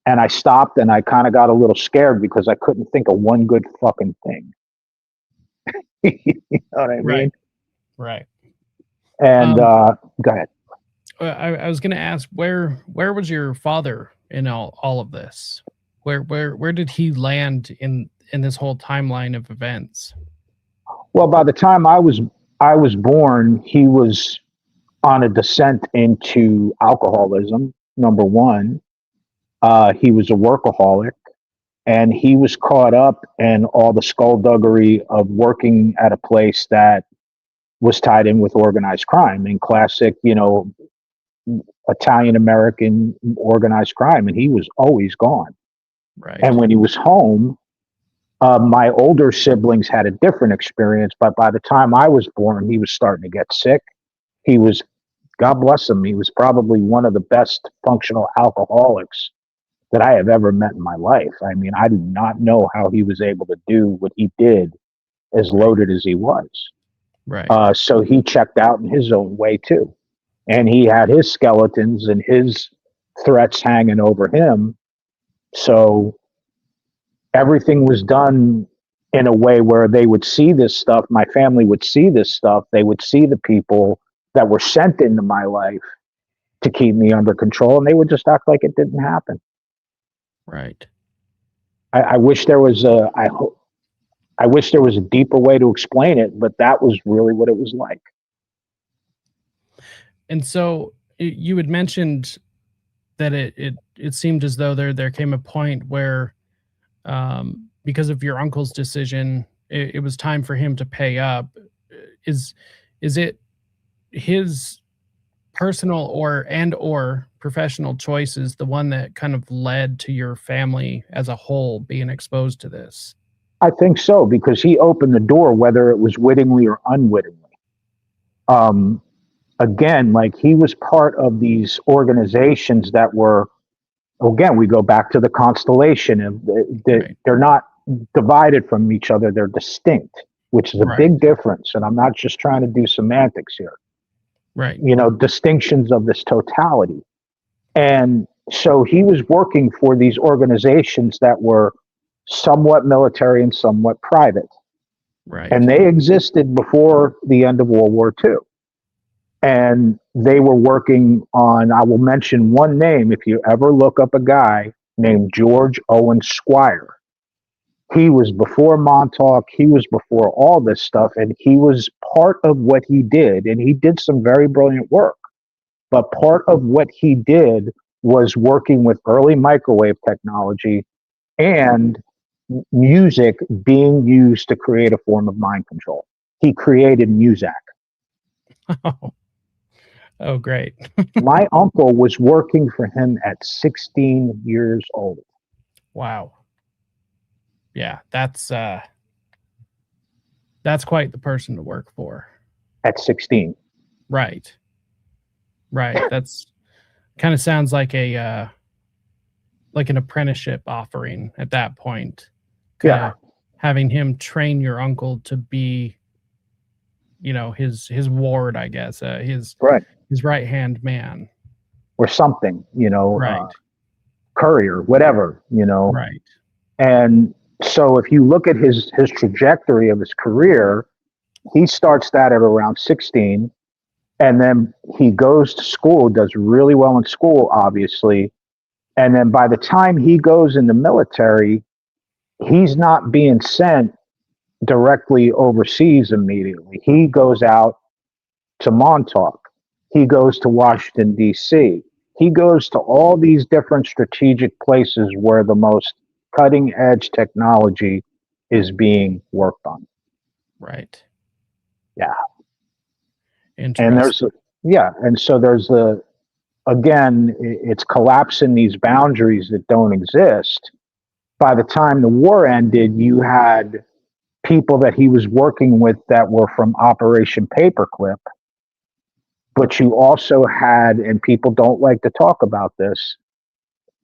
And I stopped and I kind of got a little scared because I couldn't think of one good fucking thing. You know what I mean? Right. And go ahead. I was going to ask, where was your father in all of this? Where did he land in this whole timeline of events? Well, by the time I was born, he was on a descent into alcoholism. Number one, he was a workaholic, and he was caught up in all the skullduggery of working at a place that was tied in with organized crime and classic, you know, Italian American organized crime, and he was always gone. Right. And when he was home, my older siblings had a different experience, but by the time I was born, he was starting to get sick. He was, God bless him, he was probably one of the best functional alcoholics that I have ever met in my life. I mean, I do not know how he was able to do what he did as loaded as he was. Right. So he checked out in his own way too. And he had his skeletons and his threats hanging over him. So everything was done in a way where they would see this stuff. My family would see this stuff. They would see the people that were sent into my life to keep me under control, and they would just act like it didn't happen. Right. I wish there was I wish there was a deeper way to explain it, but that was really what it was like. And so you had mentioned that it seemed as though there came a point where, because of your uncle's decision, it was time for him to pay up. Is it his personal or professional choices, the one that kind of led to your family as a whole being exposed to this? I think so, because he opened the door, whether it was wittingly or unwittingly. Again, like, he was part of these organizations that were, again, we go back to the constellation of they're not divided from each other. They're distinct, which is a big difference. And I'm not just trying to do semantics here. Right. distinctions of this totality. And so he was working for these organizations that were somewhat military and somewhat private. Right. And they existed before the end of World War II. And they were working on, I will mention one name, if you ever look up a guy named George Owen Squire. He was before Montauk, he was before all this stuff, and he was part of what he did, and he did some very brilliant work. But part of what he did was working with early microwave technology and music being used to create a form of mind control. He created Muzak. Oh, great. My uncle was working for him at 16 years old. Wow. Yeah, that's quite the person to work for. At 16. Right. That's kind of sounds like an apprenticeship offering at that point. Yeah. Having him train your uncle to be, his ward, I guess, his right-hand man. Or something, right. Courier, whatever, Right. And so if you look at his trajectory of his career, he starts that at around 16. And then he goes to school, does really well in school, obviously. And then by the time he goes in the military, he's not being sent directly overseas immediately. He goes out to Montauk. He goes to Washington, D.C. He goes to all these different strategic places where the most cutting edge technology is being worked on. Right. Yeah. And so there's it's collapsing these boundaries that don't exist. By the time the war ended, you had people that he was working with that were from Operation Paperclip, but you also had, and people don't like to talk about this,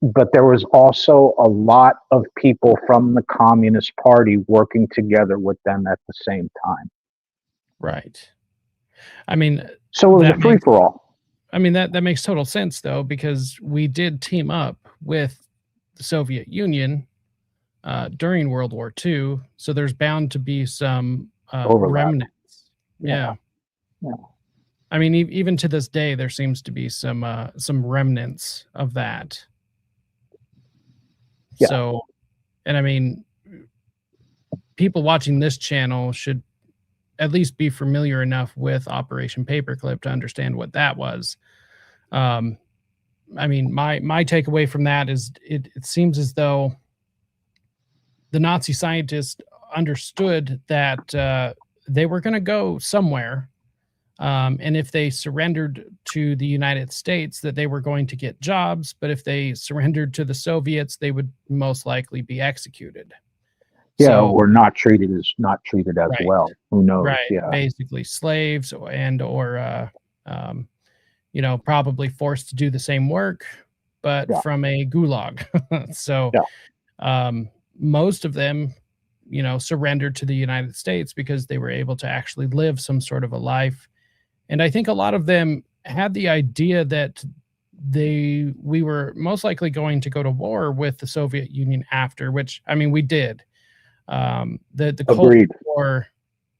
but there was also a lot of people from the Communist Party working together with them at the same time. Right. I mean, so it was a free-for-all. I mean, that makes total sense, though, because we did team up with the Soviet Union during World War II, so there's bound to be some remnants. Yeah. I mean, even to this day, there seems to be some remnants of that. Yeah. So, and I mean, people watching this channel should at least be familiar enough with Operation Paperclip to understand what that was. I mean, my takeaway from that is it seems as though the Nazi scientists understood that they were going to go somewhere. And if they surrendered to the United States, that they were going to get jobs. But if they surrendered to the Soviets, they would most likely be executed. Yeah, or not treated as right. Well. Who knows? Right. Yeah. Basically slaves or probably forced to do the same work, but from a gulag. So most of them, surrendered to the United States because they were able to actually live some sort of a life. And I think a lot of them had the idea that we were most likely going to go to war with the Soviet Union after, which, I mean, we did. The Cold War,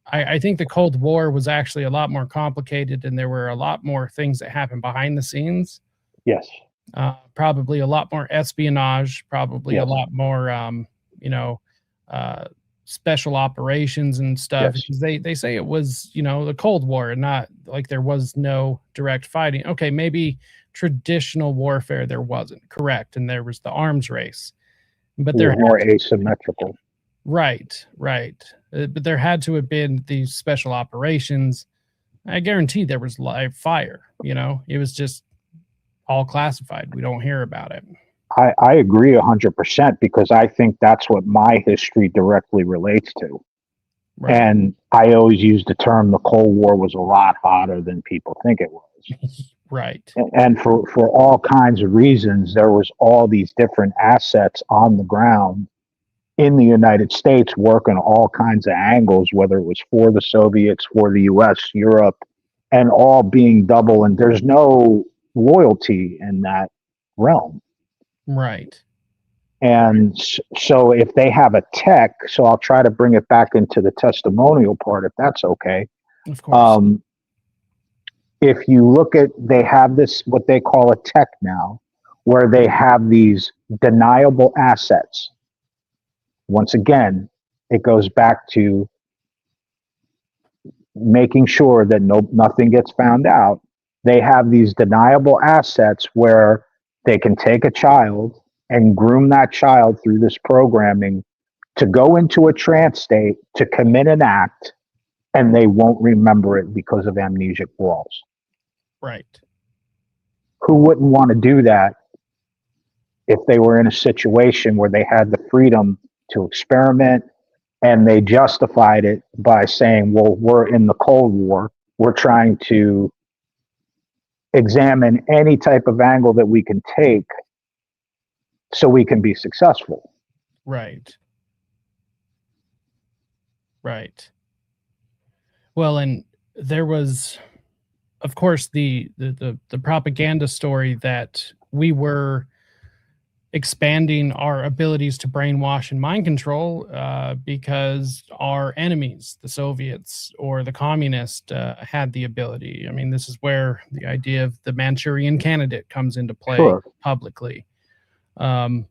I think the Cold War was actually a lot more complicated, and there were a lot more things that happened behind the scenes. Yes. Probably a lot more espionage, probably a lot more, special operations and stuff. Because they say it was, the Cold War, and not like there was no direct fighting. Okay, maybe traditional warfare there wasn't, correct, and there was the arms race, but there more asymmetrical. Right. But there had to have been these special operations. I guarantee there was live fire. It was just all classified. We don't hear about it. I agree 100% because I think that's what my history directly relates to. Right. And I always use the term the Cold War was a lot hotter than people think it was. Right. And for all kinds of reasons, there was all these different assets on the ground in the United States working all kinds of angles, whether it was for the Soviets, for the US, Europe, and all being double, and there's no loyalty in that realm. Right. And so if they have a tech, so I'll try to bring it back into the testimonial part, if that's okay. Of course. If you look at, they have this, what they call a tech now, where they have these deniable assets. Once again, it goes back to making sure that nothing gets found out. They have these deniable assets where they can take a child and groom that child through this programming to go into a trance state to commit an act, and they won't remember it because of amnesic walls. Right. Who wouldn't want to do that if they were in a situation where they had the freedom to experiment, and they justified it by saying, well, we're in the Cold War. We're trying to examine any type of angle that we can take so we can be successful. Right. Right. Well, and there was, of course, the propaganda story that we were expanding our abilities to brainwash and mind control because our enemies, the Soviets or the communists, had the ability. I mean, this is where the idea of the Manchurian candidate comes into play. Sure. Publicly. And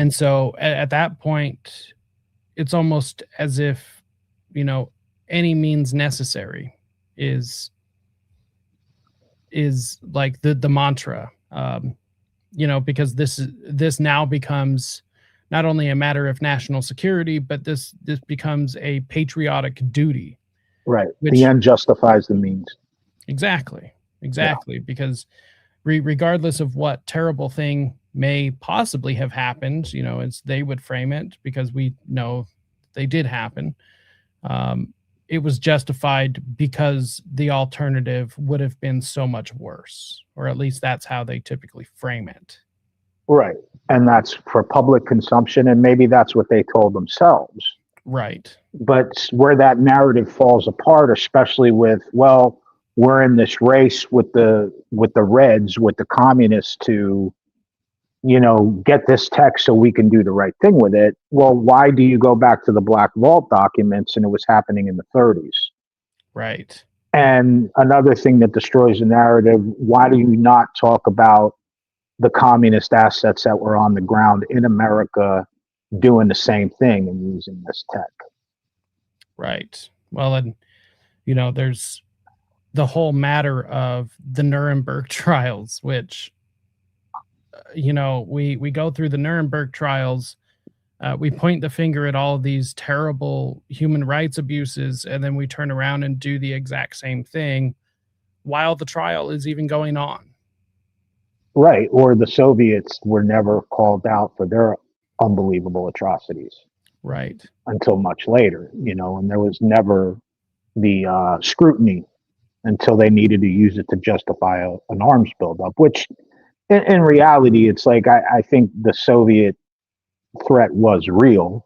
so at that point, it's almost as if, you know, any means necessary is like the mantra. You know, because this now becomes not only a matter of national security, but this becomes a patriotic duty. Right. The end justifies the means. Exactly. Yeah. Because regardless of what terrible thing may possibly have happened, you know, as they would frame it, because we know they did happen. It was justified because the alternative would have been so much worse, or at least that's how they typically frame it. Right. And that's for public consumption, and maybe that's what they told themselves. Right. But where that narrative falls apart, especially with, well, we're in this race with the Reds, with the communists to, you know, get this tech so we can do the right thing with it. Well, why do you go back to the Black Vault documents and it was happening in the 30s? Right. And another thing that destroys the narrative, why do you not talk about the communist assets that were on the ground in America doing the same thing and using this tech? Right. Well, and, you know, there's the whole matter of the Nuremberg trials, which, you know, we go through the Nuremberg trials, we point the finger at all of these terrible human rights abuses, and then we turn around and do the exact same thing while the trial is even going on. Right. Or the Soviets were never called out for their unbelievable atrocities. Right. Until much later, you know, and there was never the scrutiny until they needed to use it to justify an arms buildup, which in reality, it's like, I think the Soviet threat was real.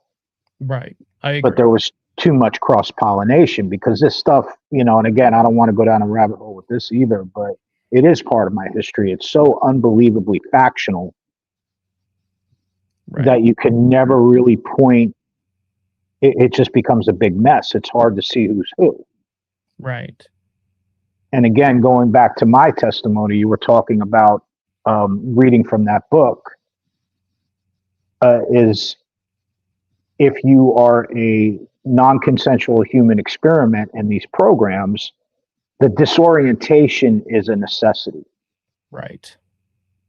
Right. I agree. But there was too much cross-pollination because this stuff, you know, and again, I don't want to go down a rabbit hole with this either, but it is part of my history. It's so unbelievably factional that you can never really point. It just becomes a big mess. It's hard to see who's who. Right. And again, going back to my testimony, you were talking about reading from that book, is if you are a non-consensual human experiment in these programs, the disorientation is a necessity. Right.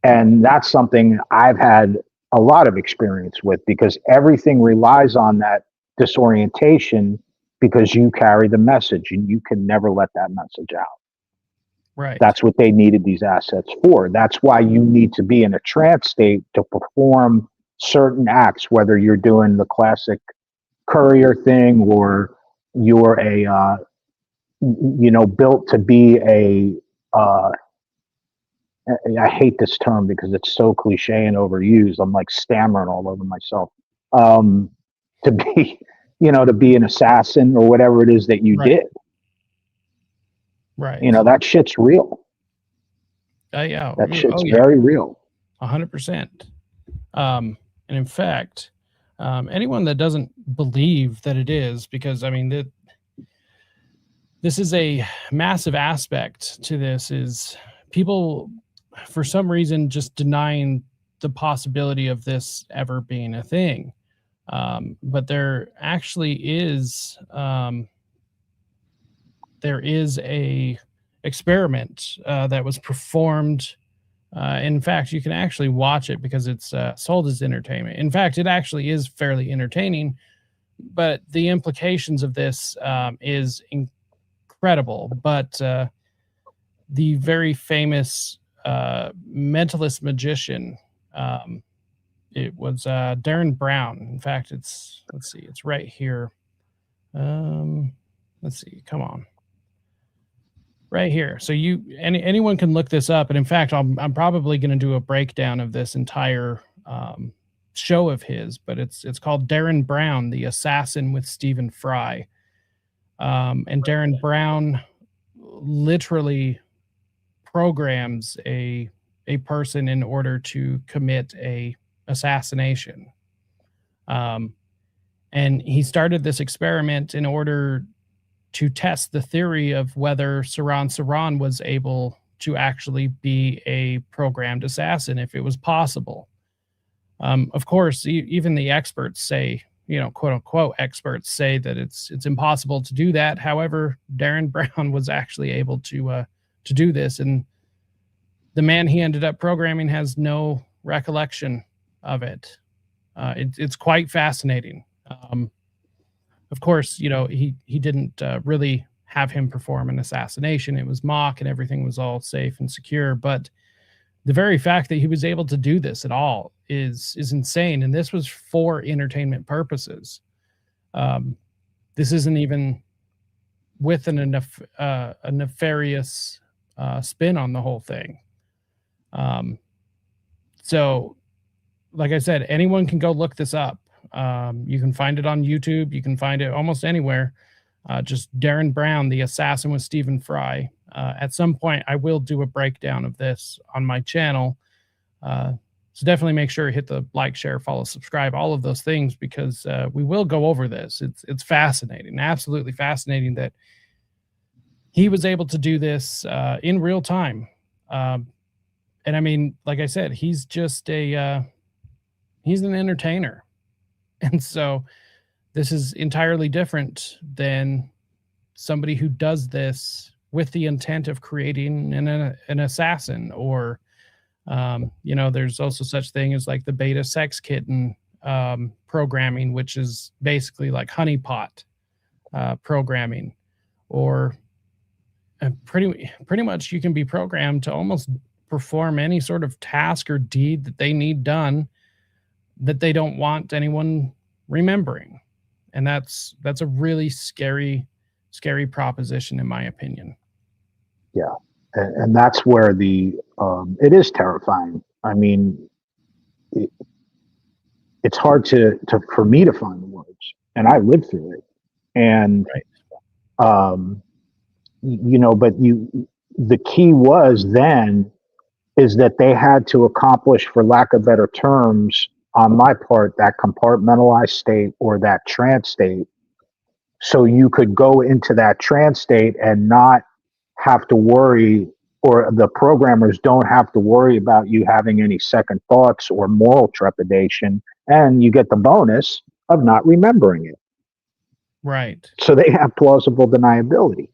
And that's something I've had a lot of experience with because everything relies on that disorientation because you carry the message and you can never let that message out. Right. That's what they needed these assets for. That's why you need to be in a trance state to perform certain acts, whether you're doing the classic courier thing or you're a, you know, built to be a, I hate this term because it's so cliche and overused. I'm like stammering all over myself. To be, you know, to be an assassin or whatever it is that you did. Right. That shit's real. Yeah. That shit's very real. 100%. And in fact, anyone that doesn't believe that it is, because I mean, this is a massive aspect to this, is people, for some reason, just denying the possibility of this ever being a thing. But there actually is, there is a experiment that was performed. In fact, you can actually watch it because it's sold as entertainment. In fact, it actually is fairly entertaining, but the implications of this is incredible. But the very famous mentalist magician, it was Darren Brown. In fact, let's see, it's right here. Let's see, come on. Right here. So anyone can look this up. And in fact, I'm probably going to do a breakdown of this entire show of his, but it's called Darren Brown, the Assassin with Stephen Fry. And Darren Brown literally programs a person in order to commit a assassination. And he started this experiment in order to test the theory of whether Saran was able to actually be a programmed assassin, if it was possible. Of course, even the experts say, quote unquote experts say that it's impossible to do that. However, Darren Brown was actually able to do this, and the man he ended up programming has no recollection of it. It's quite fascinating. Of course, he didn't really have him perform an assassination. It was mock and everything was all safe and secure. But the very fact that he was able to do this at all is insane. And this was for entertainment purposes. This isn't even with a nefarious spin on the whole thing. So, like I said, anyone can go look this up. You can find it on YouTube. You can find it almost anywhere. Just Darren Brown, the Assassin with Stephen Fry. At some point, I will do a breakdown of this on my channel. So definitely make sure you hit the like, share, follow, subscribe, all of those things, because we will go over this. It's fascinating, absolutely fascinating that he was able to do this in real time. And I mean, like I said, he's just he's an entertainer. And so this is entirely different than somebody who does this with the intent of creating an assassin, or, there's also such thing as like the beta sex kitten programming, which is basically like honeypot programming, or pretty much you can be programmed to almost perform any sort of task or deed that they need done that they don't want anyone remembering. And that's a really scary proposition, in my opinion. Yeah. And that's where it is terrifying. I mean, it's hard for me to find the words, and I lived through it. And, right. But the key is that they had to accomplish, for lack of better terms, on my part, that compartmentalized state or that trance state, so you could go into that trance state and not have to worry, or the programmers don't have to worry about you having any second thoughts or moral trepidation, and you get the bonus of not remembering it. Right. So they have plausible deniability.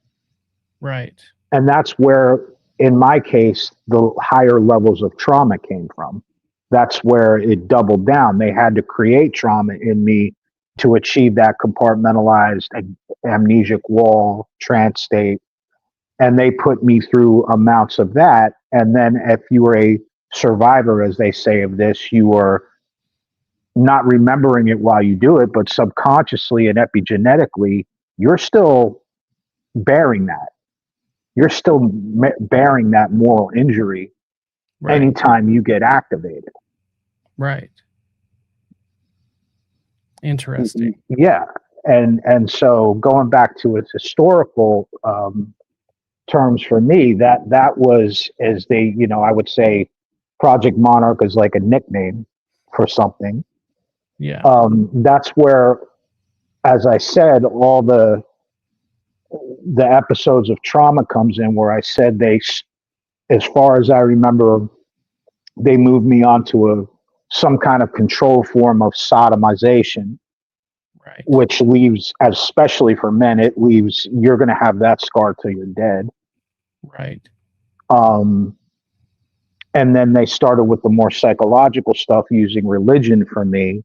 Right. And that's where, in my case, the higher levels of trauma came from. That's where it doubled down. They had to create trauma in me to achieve that compartmentalized amnesic wall trance state. And they put me through amounts of that. And then if you were a survivor, as they say of this, you are not remembering it while you do it, but subconsciously and epigenetically, you're still bearing that. You're still bearing that moral injury. Right. Anytime you get activated. Right. Interesting. Yeah. And so going back to its historical terms for me, that was, as they, I would say Project Monarch is like a nickname for something. Yeah. That's where, as I said, all the episodes of trauma comes in, where I said as far as I remember, they moved me onto some kind of control form of sodomization, Right. which leaves, especially for men, it leaves, you're going to have that scar till you're dead. Right. And then they started with the more psychological stuff, using religion for me.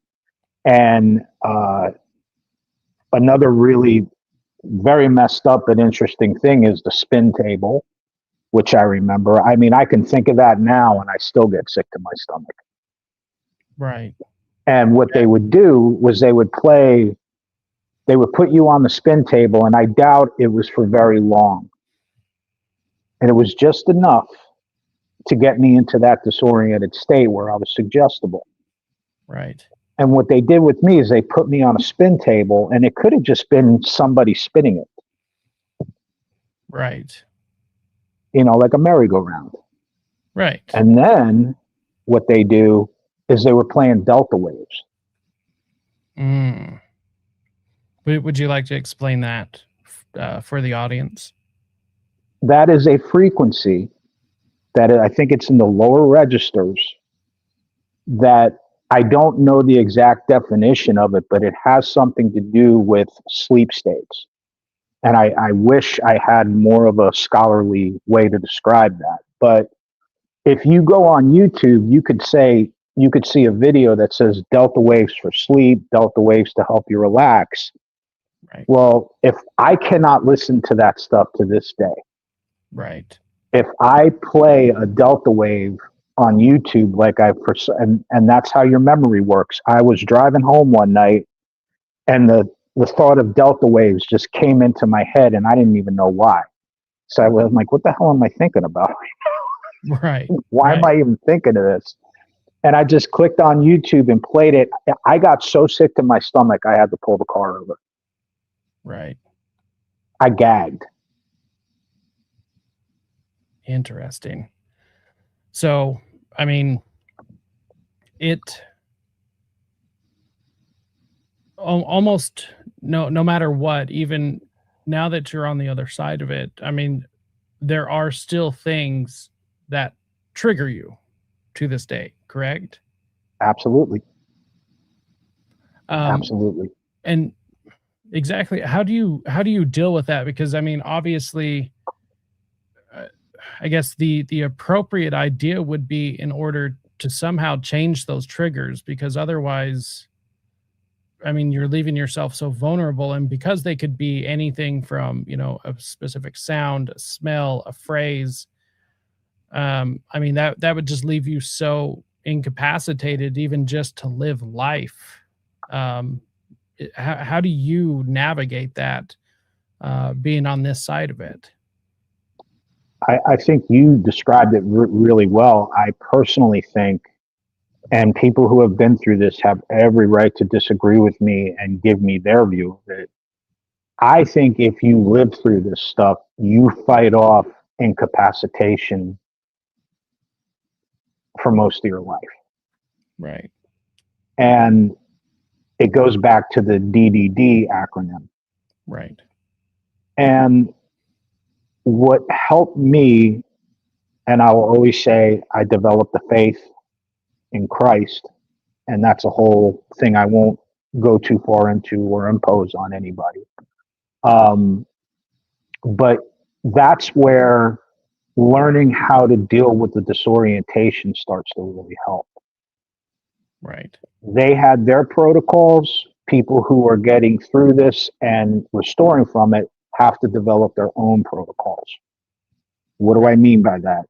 And another really very messed up and interesting thing is the spin table, which I remember. I mean, I can think of that now and I still get sick to my stomach. Right. And what they would do was they would put you on the spin table, and I doubt it was for very long. And it was just enough to get me into that disoriented state where I was suggestible. Right. And what they did with me is they put me on a spin table, and it could have just been somebody spinning it. Right. Like a merry-go-round. Right. And then what they do is they were playing delta waves. Would you like to explain that for the audience? That is a frequency that I think it's in the lower registers, that I don't know the exact definition of it, but it has something to do with sleep states. And I wish I had more of a scholarly way to describe that. But if you go on YouTube, you could see a video that says delta waves for sleep, delta waves to help you relax. Right. Well, if I cannot listen to that stuff to this day, right. If I play a delta wave on YouTube, and that's how your memory works. I was driving home one night, and the thought of delta waves just came into my head, and I didn't even know why. So I was like, what the hell am I thinking about? Right. Why am I even thinking of this? And I just clicked on YouTube and played it. I got so sick to my stomach, I had to pull the car over. Right. I gagged. Interesting. So, I mean, it almost no matter what, even now that you're on the other side of it, I mean, there are still things that trigger you to this day, correct? Absolutely. Absolutely. And exactly, how do you deal with that? Because I mean, obviously, I guess the appropriate idea would be, in order to somehow change those triggers, because otherwise, I mean, you're leaving yourself so vulnerable. And because they could be anything from, a specific sound, a smell, a phrase. I mean, that would just leave you so incapacitated, even just to live life. How do you navigate that, being on this side of it? I think you described it really well. I personally think, and people who have been through this have every right to disagree with me and give me their view of it. I think if you live through this stuff, you fight off incapacitation for most of your life. Right. And it goes back to the DDD acronym. Right. And what helped me, and I will always say, I developed the faith in Christ, and that's a whole thing I won't go too far into or impose on anybody. But that's where learning how to deal with the disorientation starts to really help. Right. They had their protocols. People who are getting through this and restoring from it have to develop their own protocols. What do I mean by that?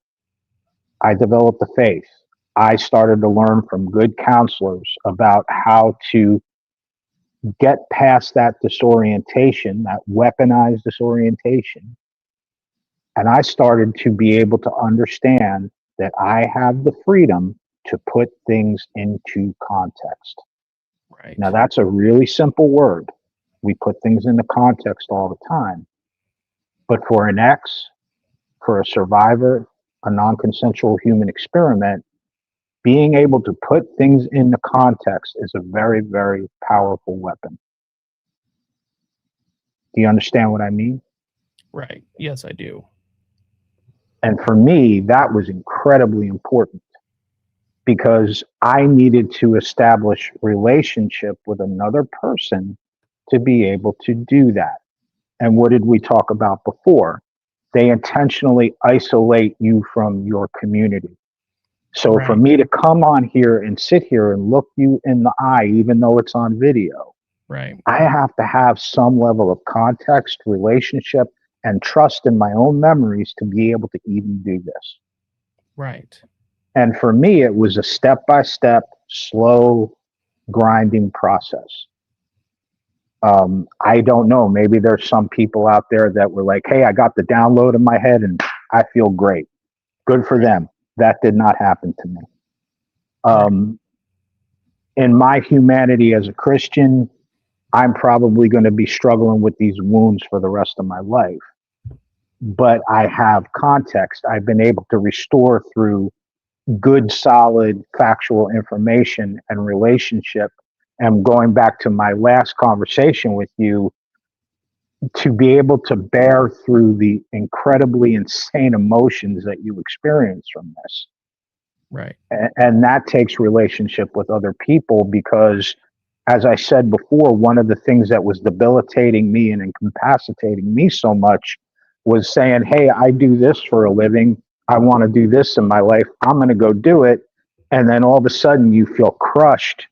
I developed the faith. I started to learn from good counselors about how to get past that disorientation, that weaponized disorientation. And I started to be able to understand that I have the freedom to put things into context. Right. Now, that's a really simple word. We put things into context all the time. But for an ex, for a survivor, a non-consensual human experiment, being able to put things into context is a very, very powerful weapon. Do you understand what I mean? Right. Yes, I do. And for me, that was incredibly important because I needed to establish relationship with another person to be able to do that. And what did we talk about before? They intentionally isolate you from your community. So for Right. me to come on here and sit here and look you in the eye, even though it's on video, Right. I have to have some level of context, relationship, and trust in my own memories to be able to even do this. Right. And for me, it was a step-by-step, slow, grinding process. I don't know. Maybe there's some people out there that were like, hey, I got the download in my head and I feel great. Good for them. That did not happen to me. In my humanity as a Christian, I'm probably going to be struggling with these wounds for the rest of my life. But I have context. I've been able to restore through good, solid, factual information and relationship. And going back to my last conversation with you, to be able to bear through the incredibly insane emotions that you experience from this. Right. And that takes relationship with other people because, as I said before, one of the things that was debilitating me and incapacitating me so much was saying, hey, I do this for a living. I want to do this in my life. I'm going to go do it. And then all of a sudden you feel crushed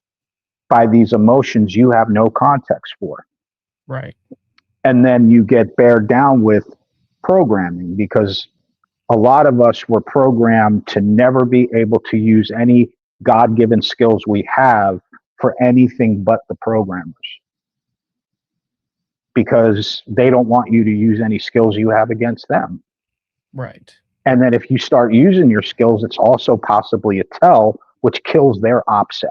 by these emotions you have no context for. Right. And then you get bared down with programming because a lot of us were programmed to never be able to use any God-given skills we have for anything but the programmers, because they don't want you to use any skills you have against them. Right. And then if you start using your skills, it's also possibly a tell, which kills their OPSEC.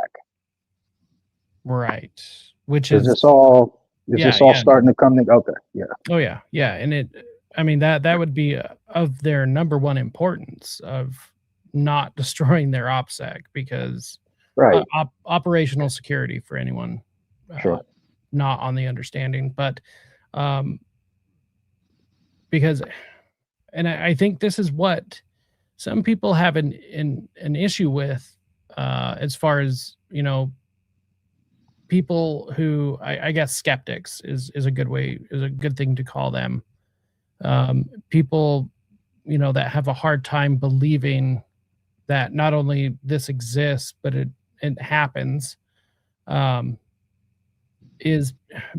Right. Which Is is this all yeah. starting to come together? Okay. Yeah. Oh yeah. Yeah. And I mean, that would be of their number one importance of not destroying their OPSEC because Right. Operational security for anyone Sure. not on the understanding, but because, and I think this is what some people have an issue with as far as, you know, people who I guess skeptics is a good thing to call them. People, you know, that have a hard time believing that not only this exists, but it happens, is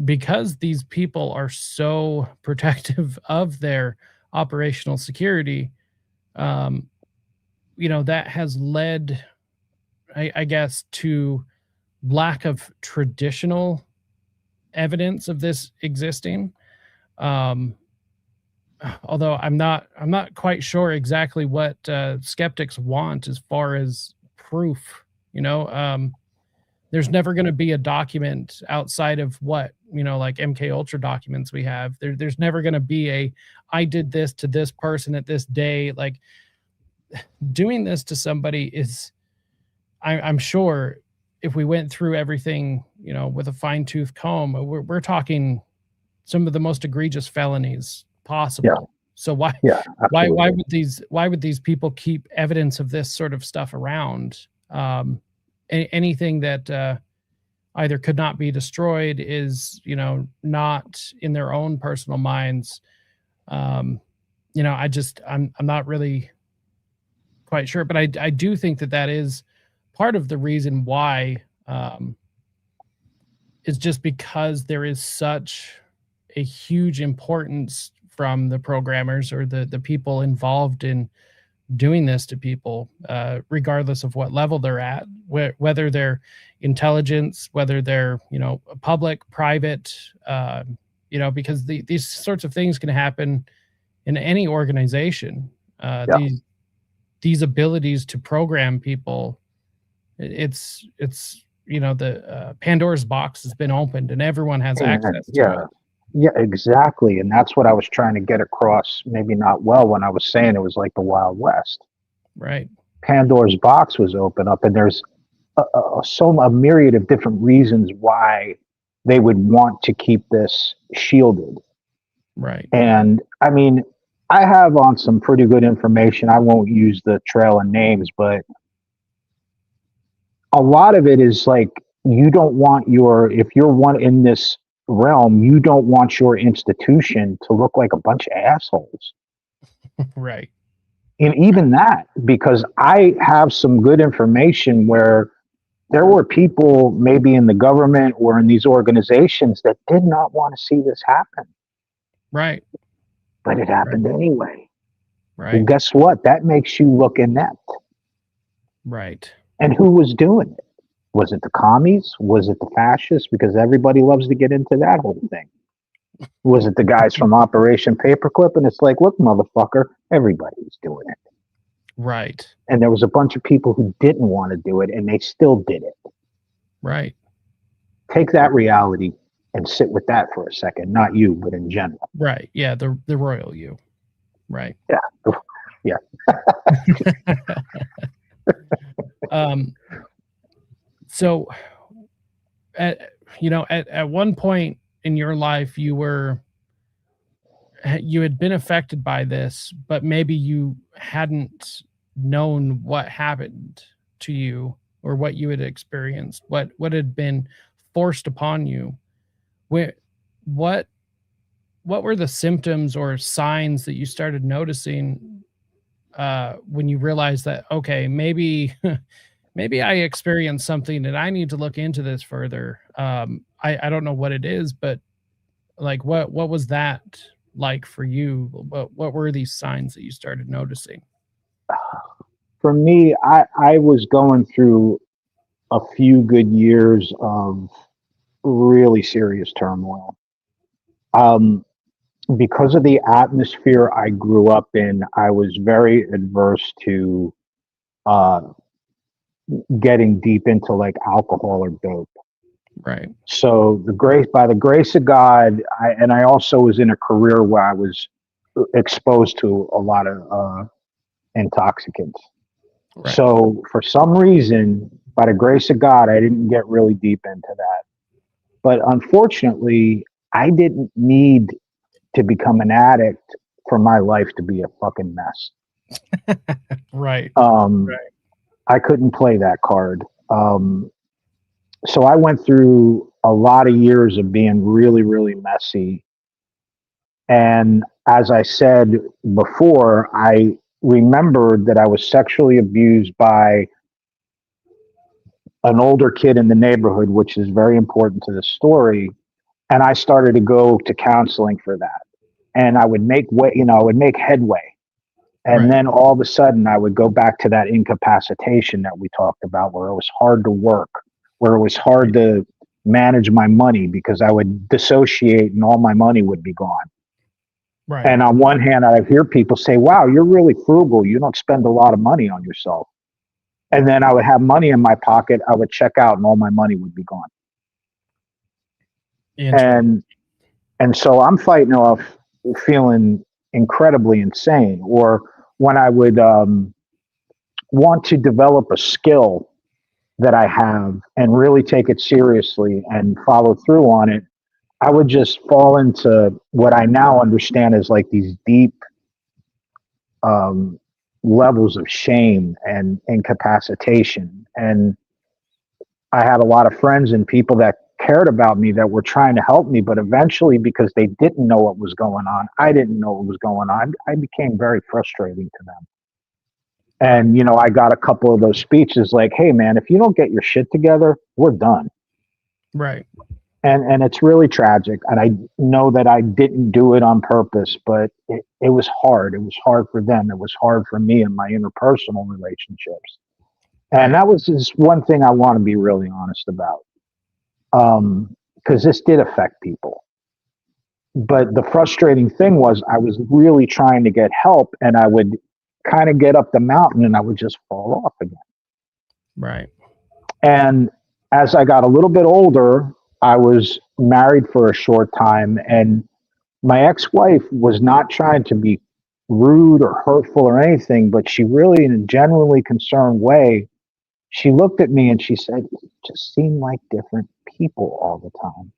because these people are so protective of their operational security. You know, that has led, I guess, to lack of traditional evidence of this existing. Although I'm not quite sure exactly what skeptics want as far as proof. You know, there's never going to be a document outside of what, you know, like MK Ultra documents we have. There's never going to be I did this to this person at this day. Like doing this to somebody is, I'm sure if we went through everything, you know, with a fine tooth comb, we're talking some of the most egregious felonies possible. Yeah. So why would these people keep evidence of this sort of stuff around? Anything that either could not be destroyed is, you know, not in their own personal minds. You know, I'm not really quite sure, but I do think that is part of the reason why, is just because there is such a huge importance from the programmers or the people involved in doing this to people, regardless of what level they're at, whether they're intelligence, whether they're, you know, public, private, you know, because these sorts of things can happen in any organization. These abilities to program people, it's you know, the Pandora's box has been opened and everyone has access to it. Yeah, exactly. And that's what I was trying to get across. Maybe not well when I was saying it was like the Wild West. Right. Pandora's box was open up, and there's a myriad of different reasons why they would want to keep this shielded. Right. And I mean, I have on some pretty good information. I won't use the trail and names, but a lot of it is like you don't want if you're one in this realm, you don't want your institution to look like a bunch of assholes. Right. And even that, because I have some good information where there were people maybe in the government or in these organizations that did not want to see this happen. Right. But it happened anyway. Right. Well, guess what? That makes you look inept. Right. And who was doing it? Was it the commies? Was it the fascists? Because everybody loves to get into that whole thing. Was it the guys from Operation Paperclip? And it's like, look, motherfucker, everybody's doing it. Right. And there was a bunch of people who didn't want to do it, and they still did it. Right. Take that reality and sit with that for a second. Not you, but in general. Right. Yeah. The royal you. Right. Yeah. Yeah. So at one point in your life, you had been affected by this, but maybe you hadn't known what happened to you or what you had experienced, what had been forced upon you. What were the symptoms or signs that you started noticing when you realized that, okay, maybe I experienced something and I need to look into this further? I don't know what it is, but like, what was that like for you? What were these signs that you started noticing? For me, I was going through a few good years of really serious turmoil. Because of the atmosphere I grew up in, I was very adverse to getting deep into like alcohol or dope. Right. So by the grace of God, I also was in a career where I was exposed to a lot of intoxicants. Right. So for some reason, by the grace of God, I didn't get really deep into that. But unfortunately, I didn't need to become an addict for my life to be a fucking mess. Right. Right. I couldn't play that card. So I went through a lot of years of being really, really messy. And as I said before, I remembered that I was sexually abused by an older kid in the neighborhood, which is very important to the story. And I started to go to counseling for that. And I would make headway. And then all of a sudden I would go back to that incapacitation that we talked about, where it was hard to work, where it was hard to manage my money because I would dissociate and all my money would be gone. Right. And on one hand, I hear people say, wow, you're really frugal. You don't spend a lot of money on yourself. And then I would have money in my pocket. I would check out and all my money would be gone. And so I'm fighting off feeling incredibly insane. Or when I would want to develop a skill that I have and really take it seriously and follow through on it, I would just fall into what I now understand as like these deep levels of shame and incapacitation. And I had a lot of friends and people that cared about me that were trying to help me, but eventually, because they didn't know what was going on, I didn't know what was going on, I became very frustrating to them. And, I got a couple of those speeches like, hey man, if you don't get your shit together, we're done. Right. And it's really tragic. And I know that I didn't do it on purpose, but it was hard. It was hard for them. It was hard for me in my interpersonal relationships. And that was just one thing I want to be really honest about. Because this did affect people. But the frustrating thing was I was really trying to get help, and I would kind of get up the mountain and I would just fall off again. Right. And as I got a little bit older, I was married for a short time, and my ex-wife was not trying to be rude or hurtful or anything, but she really, in a genuinely concerned way, she looked at me and she said, "You just seem like different people all the time."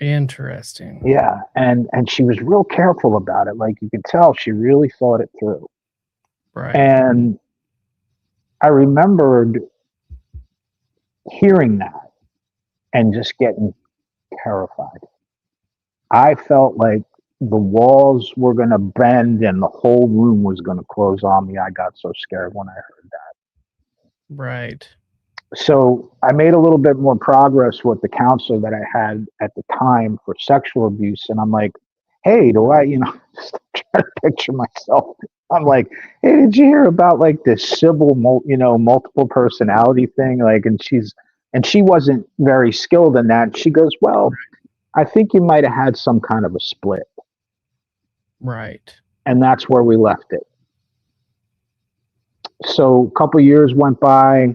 Interesting. Yeah, and she was real careful about it. Like, you could tell she really thought it through. Right. And I remembered hearing that and just getting terrified. I felt like the walls were going to bend and the whole room was going to close on me. I got so scared when I heard that. Right. So I made a little bit more progress with the counselor that I had at the time for sexual abuse. And I'm like, hey, do I, just try to picture myself. I'm like, hey, did you hear about like this Sybil, multiple personality thing? Like, and she wasn't very skilled in that. She goes, well, I think you might have had some kind of a split. Right. And that's where we left it. So a couple years went by,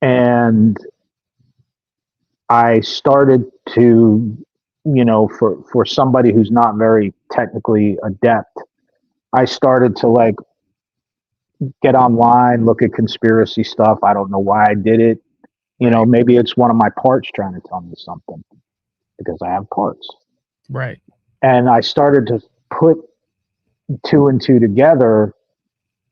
and I started to, for somebody who's not very technically adept, I started to like get online, look at conspiracy stuff. I don't know why I did it. Maybe it's one of my parts trying to tell me something, because I have parts. Right. And I started to put two and two together.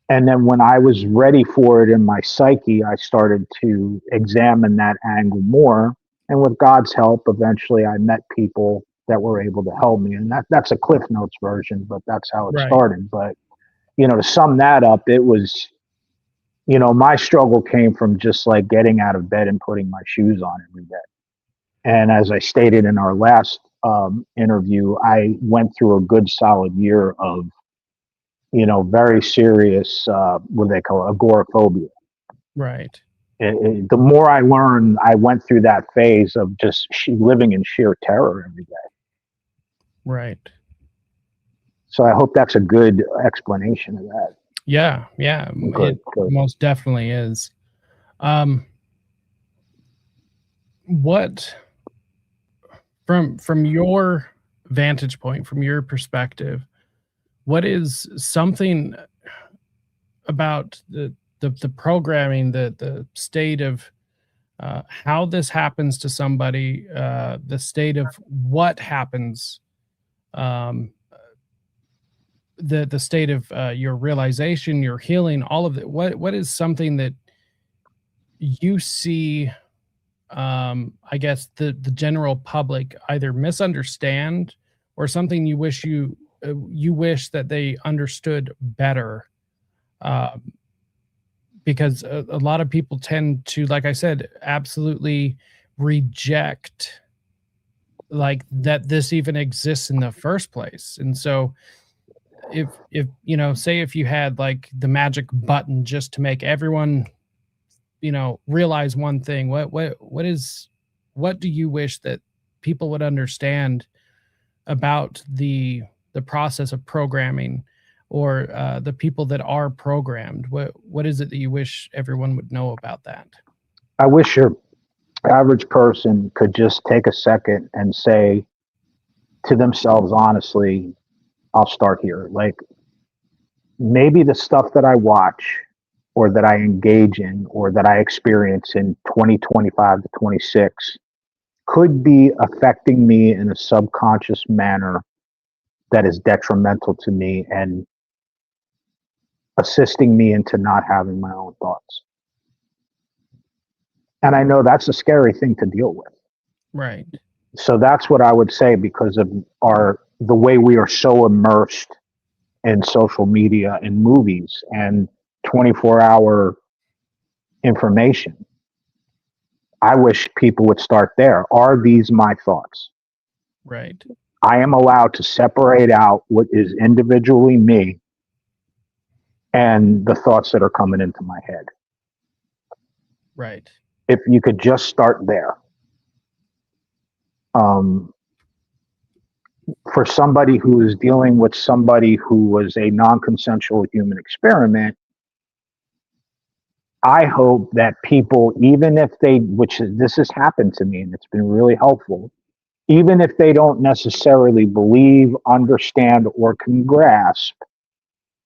And then when I was ready for it in my psyche, I started to examine that angle more. And with God's help, eventually I met people that were able to help me. And that's a Cliff Notes version, but that's how it started. But, to sum that up, it was, my struggle came from just like getting out of bed and putting my shoes on every day. And as I stated in our last interview, I went through a good solid year of, very serious, what they call it, agoraphobia. Right. The more I learned, I went through that phase of just living in sheer terror every day. Right. So I hope that's a good explanation of that. Yeah. Good. Most definitely is. What, from your vantage point, from your perspective, what is something about the programming, the state of how this happens to somebody, the state of what happens, the state of your realization, your healing, all of it. What is something that you see, I guess the general public either misunderstand, or something you wish that they understood better, because a lot of people tend to, like I said, absolutely reject like that this even exists in the first place. And so if say if you had like the magic button just to make everyone realize one thing, what do you wish that people would understand about the process of programming, or the people that are programmed? What is it that you wish everyone would know about that? I wish your average person could just take a second and say to themselves, honestly, I'll start here. Like, maybe the stuff that I watch or that I engage in or that I experience in 2025 to 26 could be affecting me in a subconscious manner that is detrimental to me and assisting me into not having my own thoughts. And I know that's a scary thing to deal with. Right. So that's what I would say, because of the way we are so immersed in social media and movies and 24-hour information. I wish people would start there. Are these my thoughts? Right. I am allowed to separate out what is individually me and the thoughts that are coming into my head. Right. If you could just start there. For somebody who is dealing with somebody who was a non-consensual human experiment, I hope that people, even if they, which this has happened to me and it's been really helpful, even if they don't necessarily believe, understand, or can grasp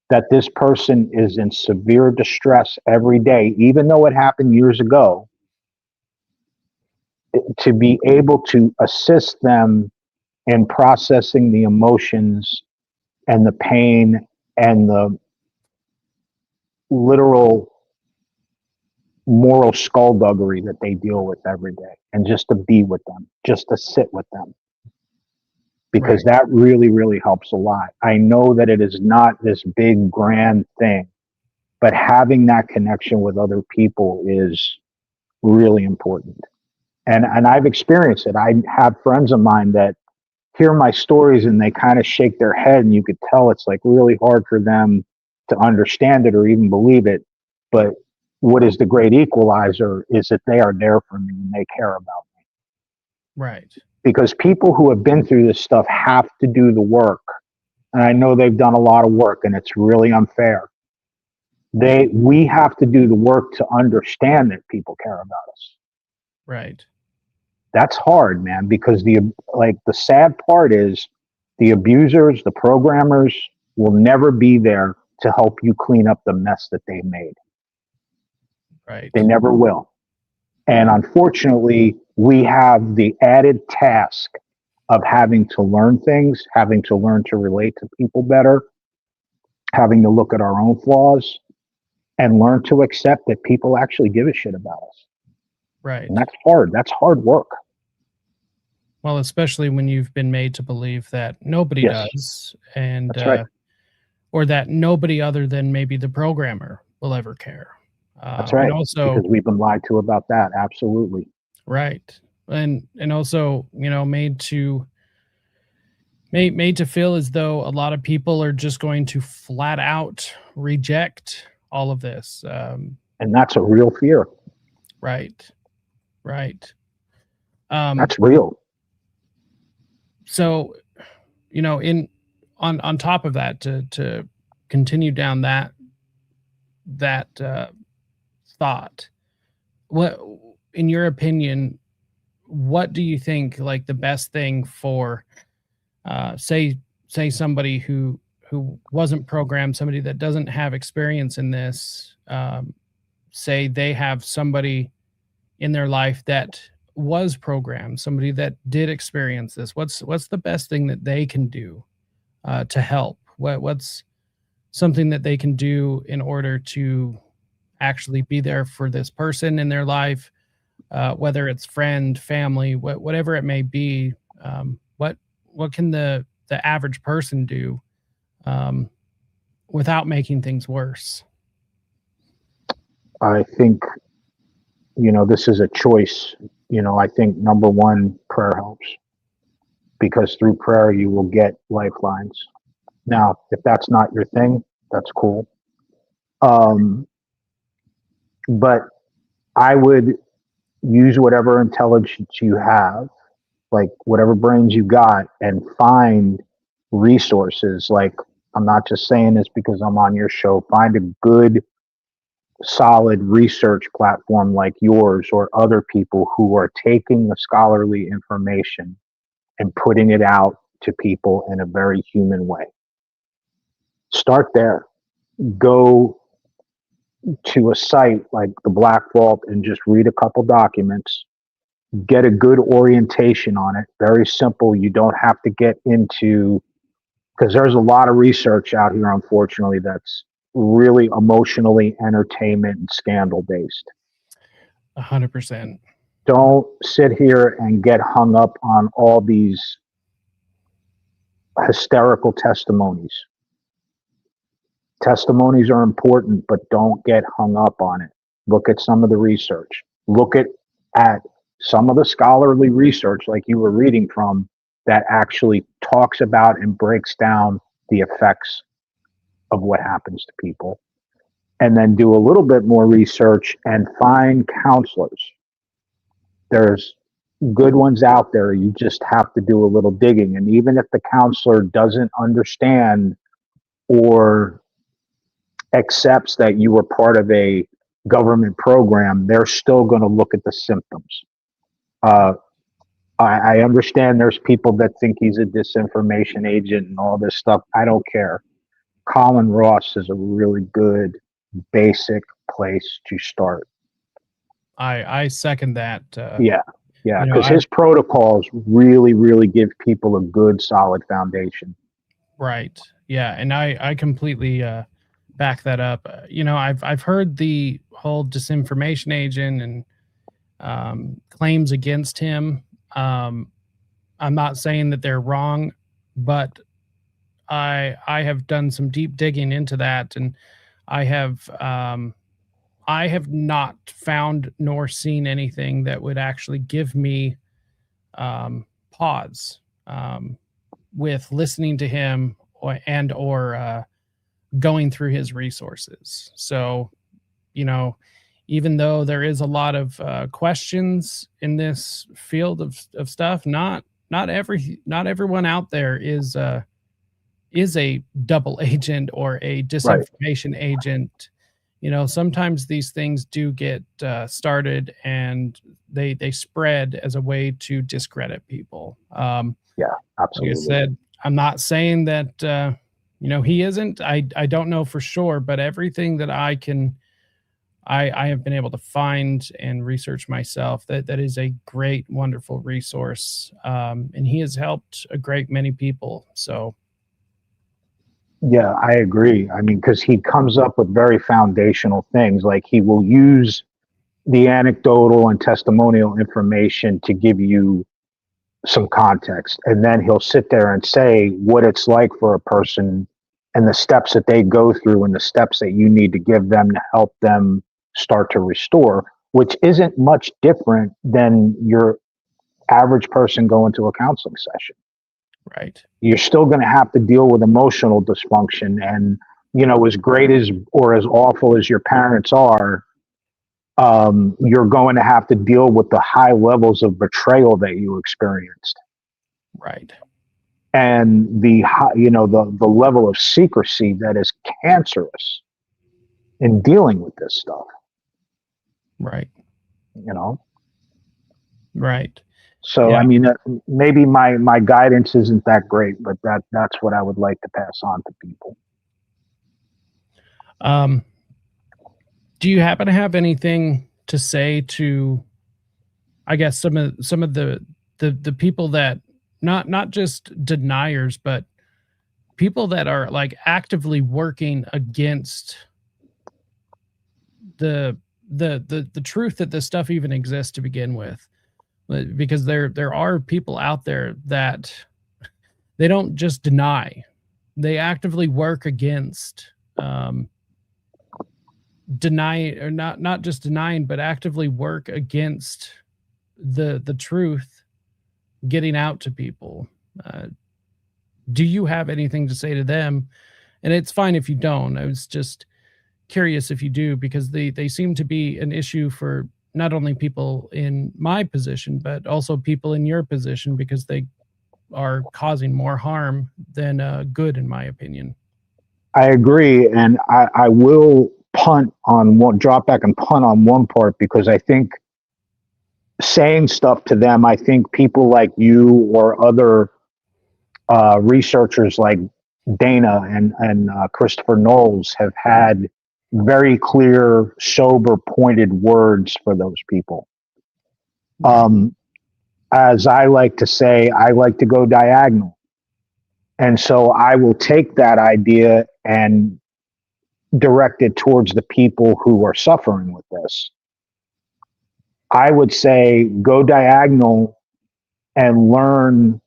that this person is in severe distress every day, even though it happened years ago, to be able to assist them in processing the emotions and the pain and the literal moral skullduggery that they deal with every day, and just to be with them, just to sit with them, because Right. that really, really helps a lot. I know that it is not this big grand thing, but having that connection with other people is really important. And I've experienced it. I have friends of mine that hear my stories and they kind of shake their head, and you could tell it's like really hard for them to understand it or even believe it. But what is the great equalizer is that they are there for me and they care about me. Right. Because people who have been through this stuff have to do the work. And I know they've done a lot of work, and it's really unfair. We have to do the work to understand that people care about us. Right. That's hard, man, because the sad part is the abusers, the programmers will never be there to help you clean up the mess that they made. Right. They never will. And unfortunately, we have the added task of having to learn things, having to learn to relate to people better, having to look at our own flaws and learn to accept that people actually give a shit about us. Right. And that's hard. That's hard work. Well, especially when you've been made to believe that nobody Yes. does, and That's right. or that nobody other than maybe the programmer will ever care. That's right. And also, Because we've been lied to about that. Absolutely. right, and also, made to feel as though a lot of people are just going to flat out reject all of this. And that's a real fear. Right. Right. That's real. So, in on top of that, to continue down that thought, what, in your opinion, what do you think, like, the best thing for say somebody who wasn't programmed, somebody that doesn't have experience in this, say they have somebody in their life that was programmed, somebody that did experience this, what's the best thing that they can do to help? What's something that they can do in order to actually be there for this person in their life, whether it's friend, family, whatever it may be? What can the average person do without making things worse? I think, this is a choice. I think number one, prayer helps, because through prayer you will get lifelines. Now, if that's not your thing, that's cool. But I would use whatever intelligence you have, like whatever brains you got, and find resources. Like, I'm not just saying this because I'm on your show. Find a good, solid research platform like yours or other people who are taking the scholarly information and putting it out to people in a very human way. Start there. Go to a site like the Black Vault and just read a couple documents. Get a good orientation on it. Very simple. You don't have to get into, because there's a lot of research out here, unfortunately, that's really emotionally entertainment and scandal based. 100%. Don't sit here and get hung up on all these hysterical testimonies. Testimonies are important, but don't get hung up on it. Look at some of the research. Look at some of the scholarly research, like you were reading from, that actually talks about and breaks down the effects of what happens to people. And then do a little bit more research and find counselors. There's good ones out there. You just have to do a little digging. And even if the counselor doesn't understand or accepts that you were part of a government program, they're still going to look at the symptoms. I understand there's people that think he's a disinformation agent and all this stuff. I don't care. Colin Ross is a really good basic place to start. I second that. Yeah, because his protocols really, really give people a good, solid foundation. Right. Yeah, and I completely back that up. I've heard the whole disinformation agent and claims against him. I'm not saying that they're wrong, but I have done some deep digging into that, and I have not found nor seen anything that would actually give me pause with listening to him or going through his resources. So, even though there is a lot of questions in this field of stuff, not everyone out there is a double agent or a disinformation agent. Sometimes these things do get started and they spread as a way to discredit people. Yeah, absolutely. Like I said, I'm not saying that he isn't. I don't know for sure, but everything that I have been able to find and research myself, that is a great, wonderful resource. And he has helped a great many people. So. Yeah, I agree. I mean, because he comes up with very foundational things, like he will use the anecdotal and testimonial information to give you some context. And then he'll sit there and say what it's like for a person and the steps that they go through and the steps that you need to give them to help them start to restore, which isn't much different than your average person going to a counseling session. Right. You're still going to have to deal with emotional dysfunction. And, as great as or as awful as your parents are, you're going to have to deal with the high levels of betrayal that you experienced. Right. And the level of secrecy that is cancerous in dealing with this stuff. Right. Right. So, yeah. I mean, maybe my guidance isn't that great, but that's what I would like to pass on to people. Do you happen to have anything to say to, I guess, some of the people that not just deniers, but people that are like actively working against the truth that this stuff even exists to begin with? Because there are people out there that they don't just deny, they actively work against not just denying, but actively work against the truth getting out to people. Do you have anything to say to them? And it's fine if you don't. I was just curious if you do, because they seem to be an issue for not only people in my position, but also people in your position, because they are causing more harm than good, in my opinion. I agree. And I will drop back and punt on one part, because I think saying stuff to them, I think people like you or other researchers like Dana and Christopher Knowles have had very clear, sober, pointed words for those people. As I like to say, I like to go diagonal. And so I will take that idea and direct it towards the people who are suffering with this. I would say go diagonal and learn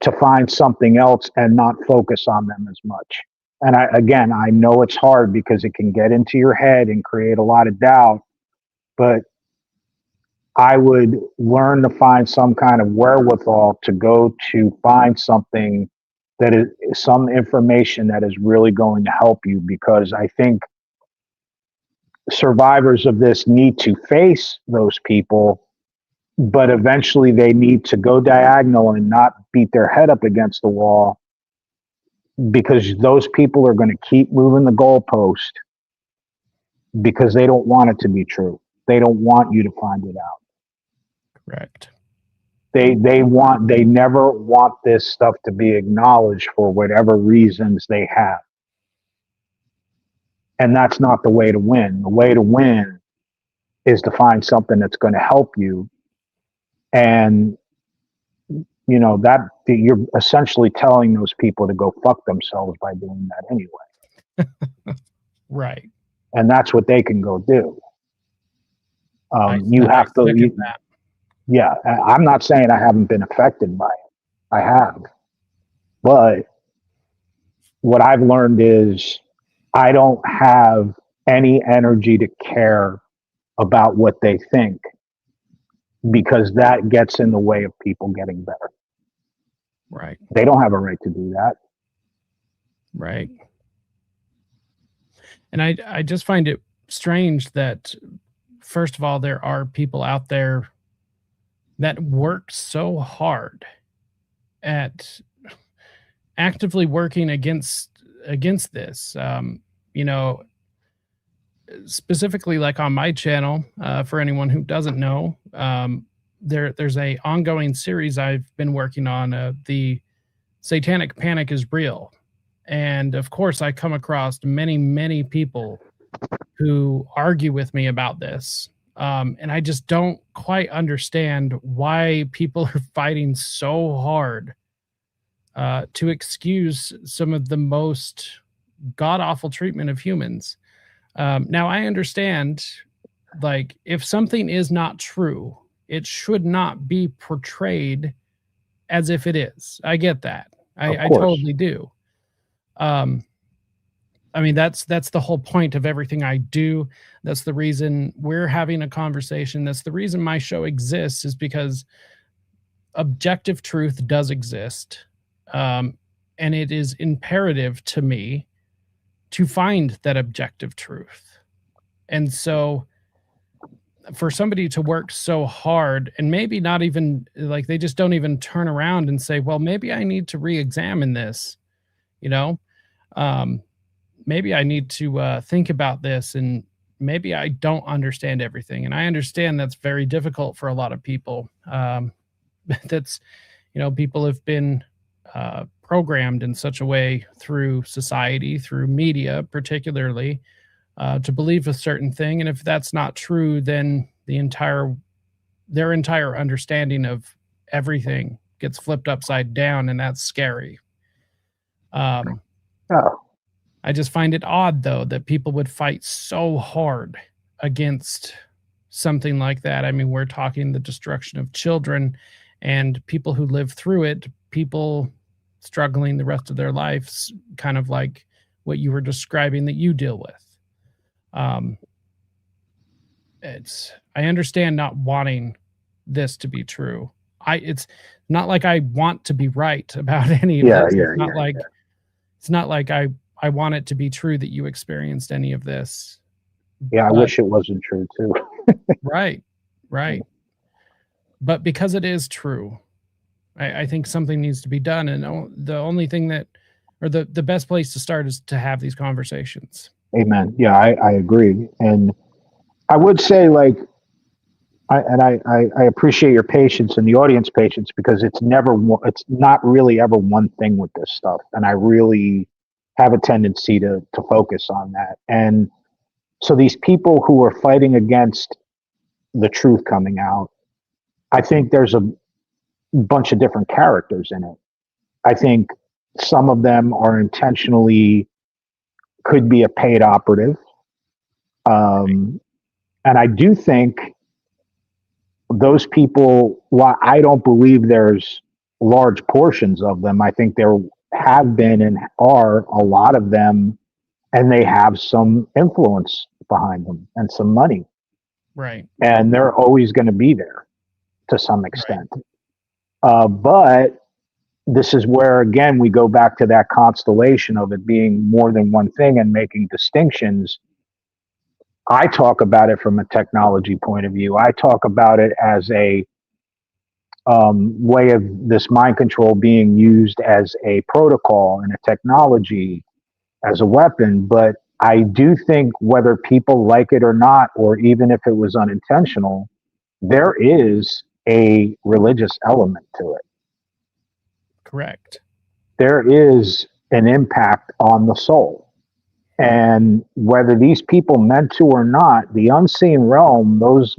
to find something else and not focus on them as much. And I know it's hard because it can get into your head and create a lot of doubt, but I would learn to find some kind of wherewithal to go to find something that is some information that is really going to help you, because I think survivors of this need to face those people, but eventually they need to go diagonal and not beat their head up against the wall, because those people are going to keep moving the goalpost because they don't want it to be true. They don't want you to find it out. Correct. They never want this stuff to be acknowledged for whatever reasons they have. And that's not the way to win. The way to win is to find something that's going to help you. And, you know, that you're essentially telling those people to go fuck themselves by doing that anyway. Right. And that's what they can go do. You have to, yeah, I'm not saying I haven't been affected by it. I have. But what I've learned is I don't have any energy to care about what they think, because that gets in the way of people getting better. Right. They don't have a right to do that. Right. And I just find it strange that, first of all, there are people out there that work so hard at actively working against this. You know, specifically like on my channel, for anyone who doesn't know, there's a ongoing series I've been working on, the Satanic Panic is Real. And of course, I come across many people who argue with me about this. And I just don't quite understand why people are fighting so hard to excuse some of the most god-awful treatment of humans. Now, I understand, like, if something is not true, it should not be portrayed as if it is. I get that. I totally do. I mean, that's the whole point of everything I do. That's the reason we're having a conversation. That's the reason my show exists, is because objective truth does exist. And it is imperative to me to find that objective truth. And so for somebody to work so hard and maybe not even, like, they just don't even turn around and say, well, maybe I need to re-examine this, you know? Maybe I need to think about this, and maybe I don't understand everything. And I understand that's very difficult for a lot of people. That's, you know, people have been programmed in such a way through society, through media, particularly, to believe a certain thing. And if that's not true, then their entire understanding of everything gets flipped upside down, and that's scary. I just find it odd, though, that people would fight so hard against something like that. I mean, we're talking the destruction of children and people who live through it, people struggling the rest of their lives, kind of like what you were describing that you deal with. I understand not wanting this to be true. It's not like I want to be right about any of this. It's not like I want it to be true that you experienced any of this. Yeah, I wish it wasn't true too. Right. But because it is true, I think something needs to be done. And the only thing that, or the best place to start, is to have these conversations. Amen. Yeah, I agree. And I would say, like, I appreciate your patience and the audience patience, because it's not really ever one thing with this stuff. And I really have a tendency to focus on that. And so these people who are fighting against the truth coming out, I think there's a bunch of different characters in it. I think some of them are intentionally, could be a paid operative. And I do think those people, while I don't believe there's large portions of them, I think there have been and are a lot of them, and they have some influence behind them and some money. Right. And they're always going to be there to some extent. Right. But this is where, again, we go back to that constellation of it being more than one thing and making distinctions. I talk about it from a technology point of view. I talk about it as a way of this mind control being used as a protocol and a technology, as a weapon. But I do think whether people like it or not, or even if it was unintentional, there is a religious element to it. Correct. There is an impact on the soul. And whether these people meant to or not, the unseen realm, those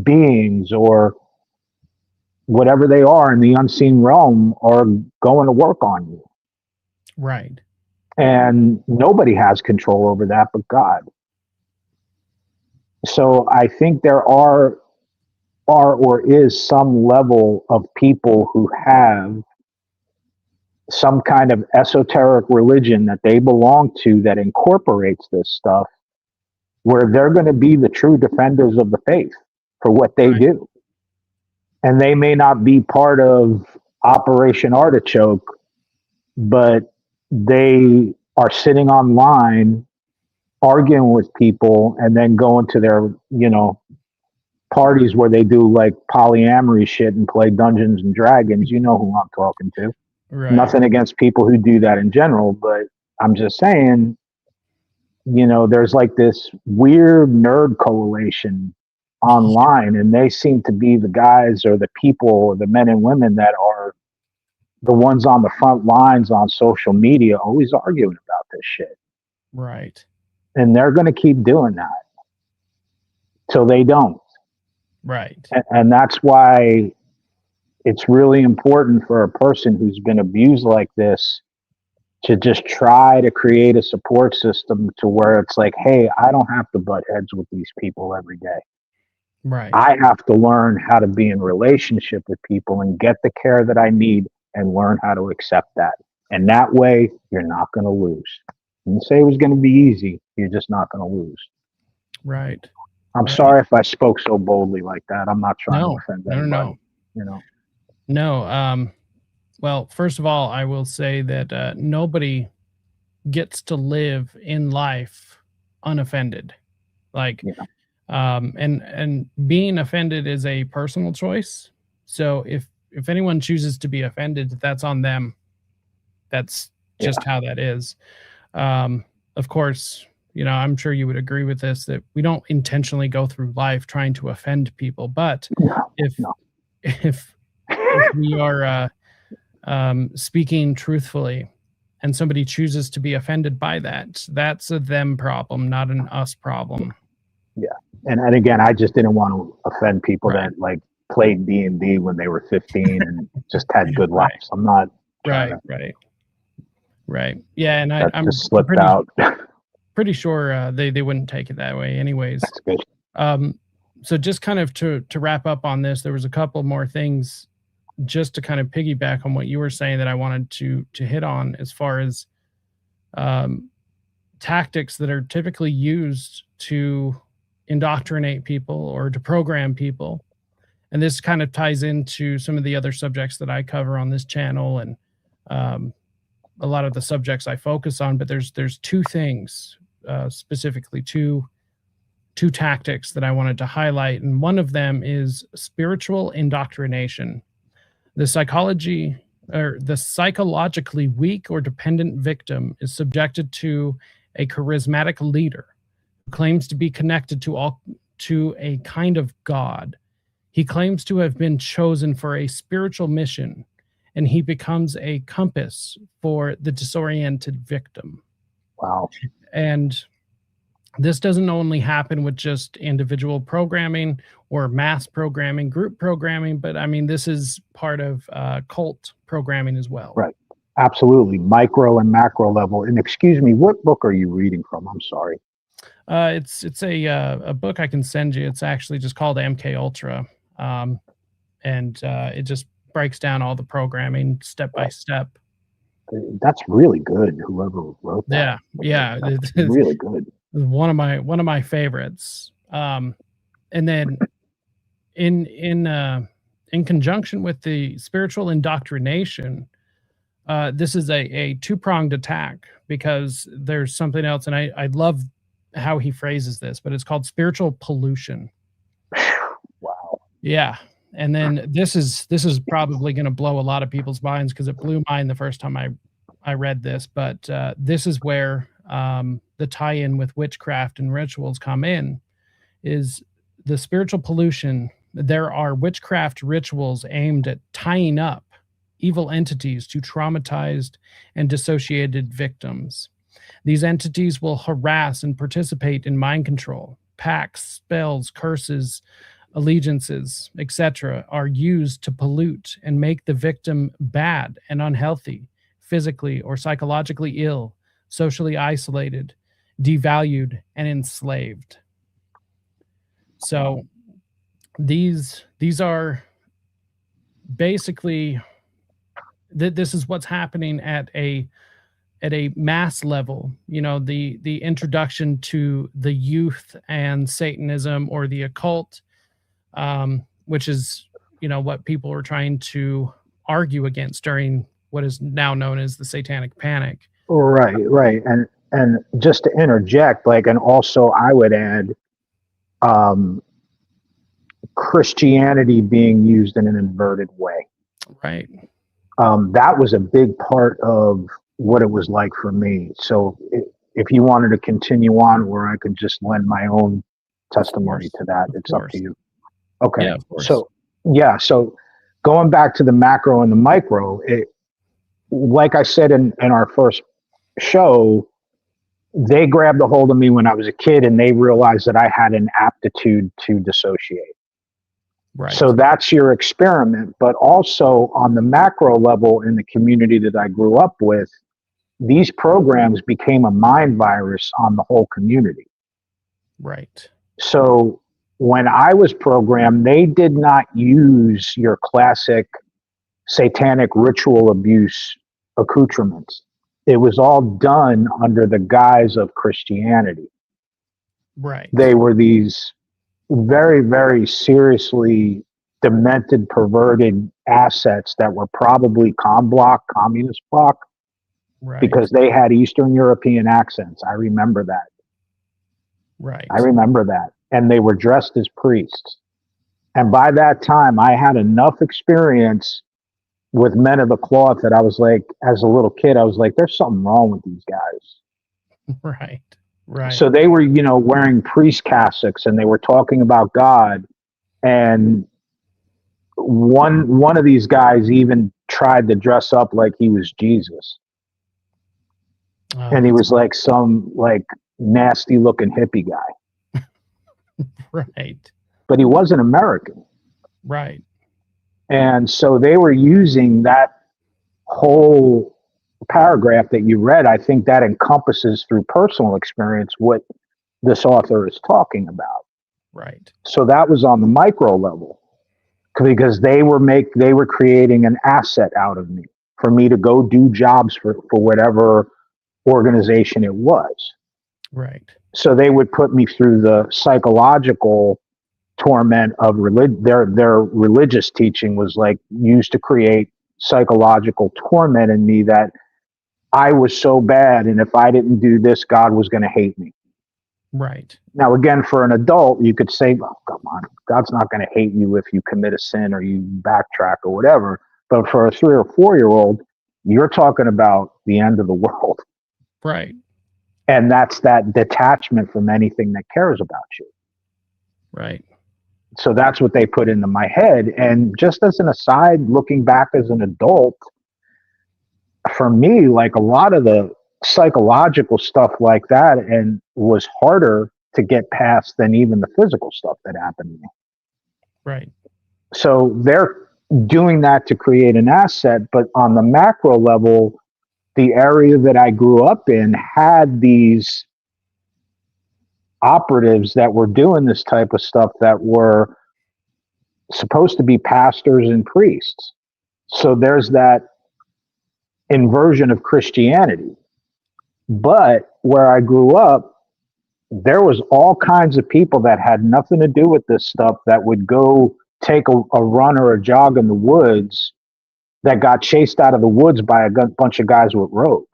beings or whatever they are in the unseen realm are going to work on you. Right. And nobody has control over that but God. So I think there are or is some level of people who have some kind of esoteric religion that they belong to that incorporates this stuff, where they're going to be the true defenders of the faith for what they do. And they may not be part of Operation Artichoke, but they are sitting online arguing with people and then going to their, parties where they do like polyamory shit and play Dungeons and Dragons. You know who I'm talking to. Right. Nothing against people who do that in general, but I'm just saying, there's like this weird nerd coalition online, and they seem to be the guys or the people or the men and women that are the ones on the front lines on social media always arguing about this shit. Right. And they're going to keep doing that till they don't. Right. And that's why it's really important for a person who's been abused like this to just try to create a support system to where it's like, hey, I don't have to butt heads with these people every day. Right. I have to learn how to be in relationship with people and get the care that I need and learn how to accept that. And that way, you're not going to lose. I didn't say it was going to be easy. You're just not going to lose. Right. I'm sorry if I spoke so boldly like that. I'm not trying to offend anybody. No. Well, first of all, I will say that nobody gets to live in life unoffended. And being offended is a personal choice. So if anyone chooses to be offended, that's on them. That's just how that is. Of course, I'm sure you would agree with this, that we don't intentionally go through life trying to offend people. But if we are speaking truthfully and somebody chooses to be offended by that, that's a them problem, not an us problem. Yeah. And again, I just didn't want to offend people that like played D&D when they were 15 and just had good lives. I'm not. Right. Yeah. And I'm just slipped out. Pretty sure they wouldn't take it that way anyways. That's good. So just kind of to wrap up on this, there was a couple more things just to kind of piggyback on what you were saying that I wanted to hit on as far as tactics that are typically used to indoctrinate people or to program people. And this kind of ties into some of the other subjects that I cover on this channel and a lot of the subjects I focus on, but there's two things, specifically two tactics that I wanted to highlight. And one of them is spiritual indoctrination. The psychologically weak or dependent victim is subjected to a charismatic leader who claims to be connected to a kind of God. He claims to have been chosen for a spiritual mission, and he becomes a compass for the disoriented victim. Wow. And this doesn't only happen with just individual programming or mass programming, group programming, but I mean, this is part of cult programming as well. Right. Absolutely. Micro and macro level. And excuse me, what book are you reading from? I'm sorry. It's a book I can send you. It's actually just called MK Ultra. And it just breaks down all the programming step by step. That's really good. Whoever wrote that. Yeah. That's really good. One of my favorites. And then in conjunction with the spiritual indoctrination, this is a two-pronged attack, because there's something else, and I love how he phrases this, but it's called spiritual pollution. Wow. Yeah. And then this is probably going to blow a lot of people's minds, because it blew mine the first time I read this. But this is where the tie-in with witchcraft and rituals come in is the spiritual pollution. There are witchcraft rituals aimed at tying up evil entities to traumatized and dissociated victims. These entities will harass and participate in mind control. Pacts, spells, curses, allegiances, etc., are used to pollute and make the victim bad and unhealthy, physically or psychologically ill, socially isolated, devalued, and enslaved. So these are basically this is what's happening at a mass level. You know, the introduction to the youth and Satanism or the occult, which is, you know, what people are trying to argue against during what is now known as the Satanic Panic. Right. And just to interject, like, and also I would add, Christianity being used in an inverted way. Right. That was a big part of what it was like for me. So if you wanted to continue on, where I could just lend my own testimony to that, it's up to you. Okay. Yeah, of course. So going back to the macro and the micro, like I said in our first show, they grabbed a hold of me when I was a kid, and they realized that I had an aptitude to dissociate. Right. So that's your experiment. But also on the macro level, in the community that I grew up with, these programs became a mind virus on the whole community. Right. So when I was programmed, they did not use your classic satanic ritual abuse accoutrements. It was all done under the guise of Christianity. Right. They were these very, very seriously demented, perverted assets that were probably communist bloc, Right. because they had Eastern European accents. I remember that. Right. I remember that. And they were dressed as priests. And by that time, I had enough experience with men of the cloth that I was like, as a little kid, I was like, there's something wrong with these guys. Right. Right. So they were, you know, wearing priest cassocks, and they were talking about God. And one of these guys even tried to dress up like he was Jesus. And he was like some like nasty looking hippie guy. Right. But he wasn't American. Right. And so they were using that whole paragraph that you read. I think that encompasses, through personal experience, what this author is talking about. Right. So that was on the micro level, because they were creating an asset out of me for me to go do jobs for whatever organization it was. Right. So they would put me through the psychological torment of their religious teaching was like used to create psychological torment in me, that I was so bad, and if I didn't do this, God was going to hate me. Right. Now, again, for an adult, you could say, oh, come on, God's not going to hate you if you commit a sin or you backtrack or whatever. But for a 3 or 4-year-old, you're talking about the end of the world. Right. And that's that detachment from anything that cares about you. Right. So that's what they put into my head. And just as an aside, looking back as an adult, for me, like a lot of the psychological stuff like that, and was harder to get past than even the physical stuff that happened to me. Right. So they're doing that to create an asset. But on the macro level, the area that I grew up in had these operatives that were doing this type of stuff that were supposed to be pastors and priests. So there's that inversion of Christianity. But where I grew up, there was all kinds of people that had nothing to do with this stuff that would go take a run or a jog in the woods, that got chased out of the woods by a bunch of guys with robes.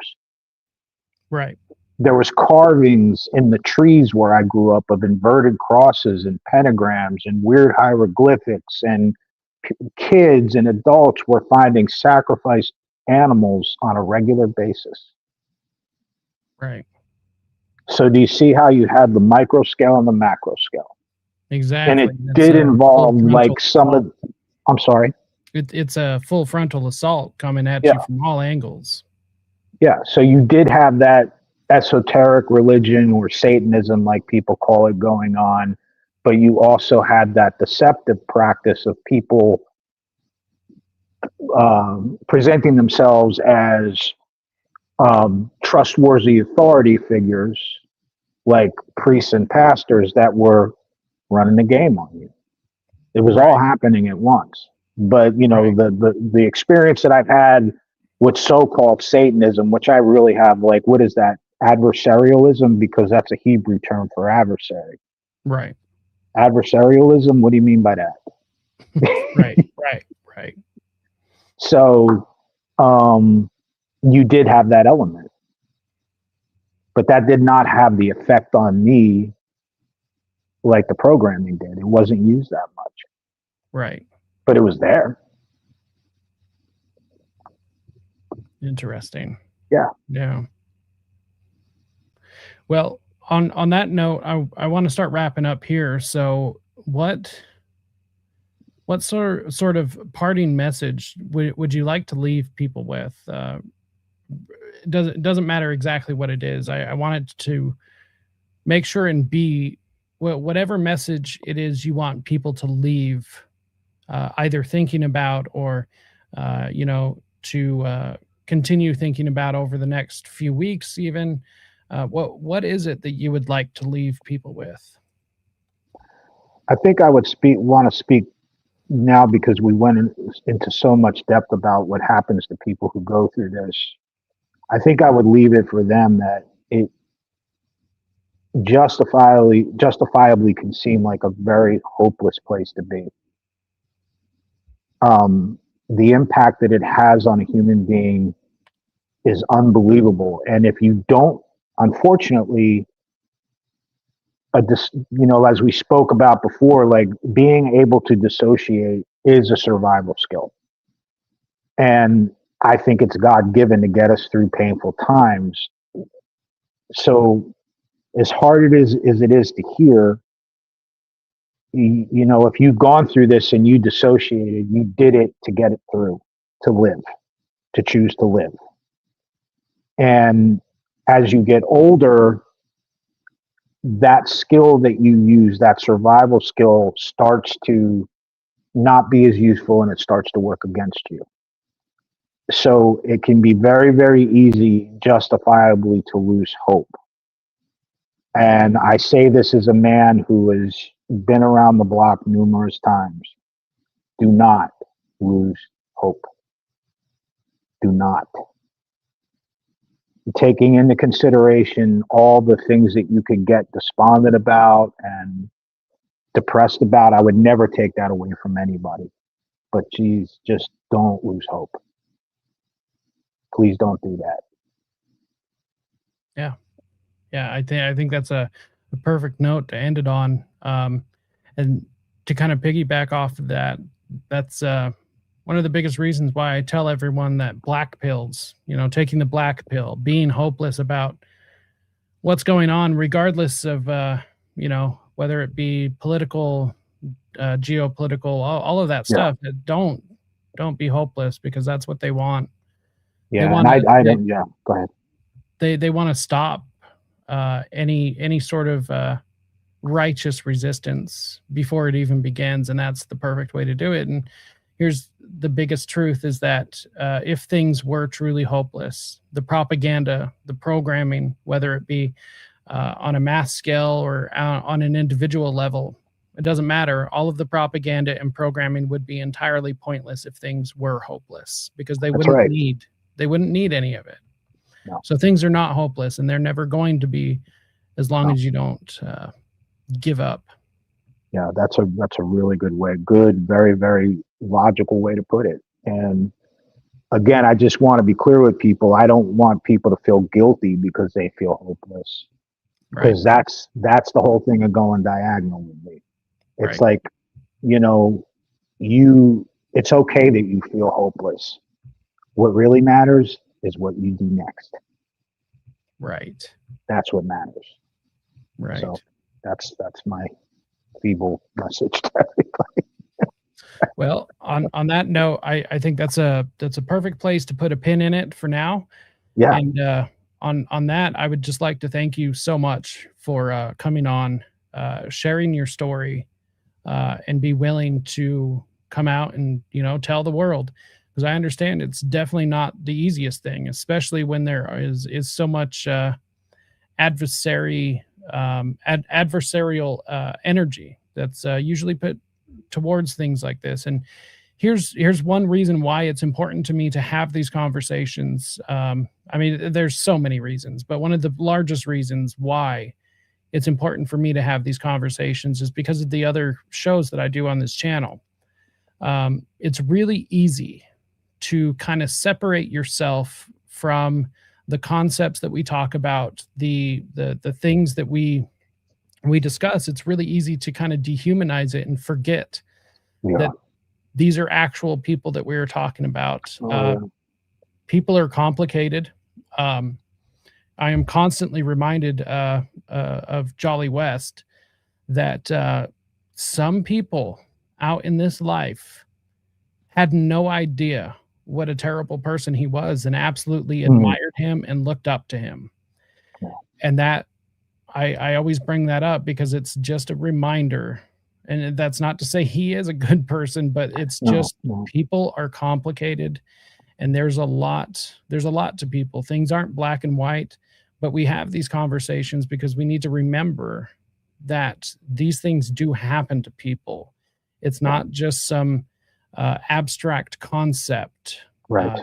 Right. There was carvings in the trees where I grew up of inverted crosses and pentagrams and weird hieroglyphics, and kids and adults were finding sacrificed animals on a regular basis. Right. So do you see how you had the micro scale and the macro scale? Exactly. And it It's did a involve full like frontal some of, I'm sorry. it's a full frontal assault coming at Yeah. you from all angles. Yeah. So you did have that esoteric religion or Satanism, like people call it, going on, but you also had that deceptive practice of people presenting themselves as trustworthy authority figures like priests and pastors that were running the game on you. It was all happening at once. But you know, the experience that I've had with so-called Satanism, which I really have, like, what is that? Adversarialism, because that's a Hebrew term for adversary. Right. Adversarialism, what do you mean by that? Right. So you did have that element, but that did not have the effect on me like the programming did. It wasn't used that much. Right. But it was there. Interesting. Yeah. Well, on that note, I want to start wrapping up here. So what sort of parting message would you like to leave people with? It doesn't matter exactly what it is. I wanted to make sure and be whatever message it is you want people to leave, either thinking about or to continue thinking about over the next few weeks, even. What is it that you would like to leave people with? I think I would want to speak now, because we went into so much depth about what happens to people who go through this. I think I would leave it for them that it justifiably can seem like a very hopeless place to be. The impact that it has on a human being is unbelievable. And if you don't, unfortunately, as we spoke about before, like, being able to dissociate is a survival skill. And I think it's God given to get us through painful times. So as hard as it is to hear, if you've gone through this and you dissociated, you did it to get it through, to live, to choose to live. And as you get older, that skill that you use, that survival skill, starts to not be as useful, and it starts to work against you. So it can be very, very easy, justifiably, to lose hope. And I say this as a man who has been around the block numerous times. Do not lose hope. Do not. Taking into consideration all the things that you could get despondent about and depressed about, I would never take that away from anybody. But geez, just don't lose hope. Please don't do that. Yeah, I think that's a perfect note to end it on. And to kind of piggyback off of that, that's one of the biggest reasons why I tell everyone that black pills, taking the black pill, being hopeless about what's going on, regardless of, whether it be political, geopolitical, all of that stuff. Don't be hopeless, because that's what they want. Yeah, I don't. Yeah, go ahead. They want to stop any sort of righteous resistance before it even begins, and that's the perfect way to do it. And here's the biggest truth, is that if things were truly hopeless, the propaganda, the programming, whether it be on a mass scale or on an individual level, it doesn't matter. All of the propaganda and programming would be entirely pointless if things were hopeless, because they wouldn't need any of it. No. So things are not hopeless, and they're never going to be, as long as you don't give up. Yeah, that's a really good way. Good, very, very logical way to put it. And again, I just want to be clear with people. I don't want people to feel guilty because they feel hopeless, because that's the whole thing of going diagonal with me. It's like, it's okay that you feel hopeless. What really matters is what you do next. Right. That's what matters. Right. So that's my feeble message to everybody. Well, on that note, I think that's a perfect place to put a pin in it for now. Yeah. And on that, I would just like to thank you so much for coming on, sharing your story, and be willing to come out and tell the world, because I understand it's definitely not the easiest thing, especially when there is so much adversarial energy that's usually put towards things like this. And here's one reason why it's important to me to have these conversations. I mean, there's so many reasons, but one of the largest reasons why it's important for me to have these conversations is because of the other shows that I do on this channel. It's really easy to kind of separate yourself from the concepts that we talk about, the things that we discuss. It's really easy to kind of dehumanize it and forget that these are actual people that we were talking about. People are complicated. I am constantly reminded of Jolly West that some people out in this life had no idea what a terrible person he was and absolutely admired him and looked up to him. And that I always bring that up because it's just a reminder. And that's not to say he is a good person, but it's just people are complicated, and there's a lot to people. Things aren't black and white, but we have these conversations because we need to remember that these things do happen to people. It's not just some abstract concept. Right.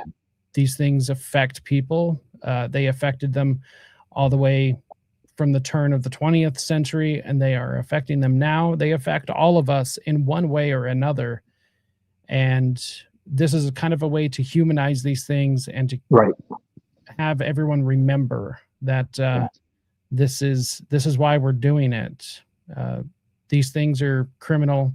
These things affect people. They affected them all the way from the turn of the 20th century, and they are affecting them now. They affect all of us in one way or another. And this is kind of a way to humanize these things and to have everyone remember that this is why we're doing it. These things are criminal.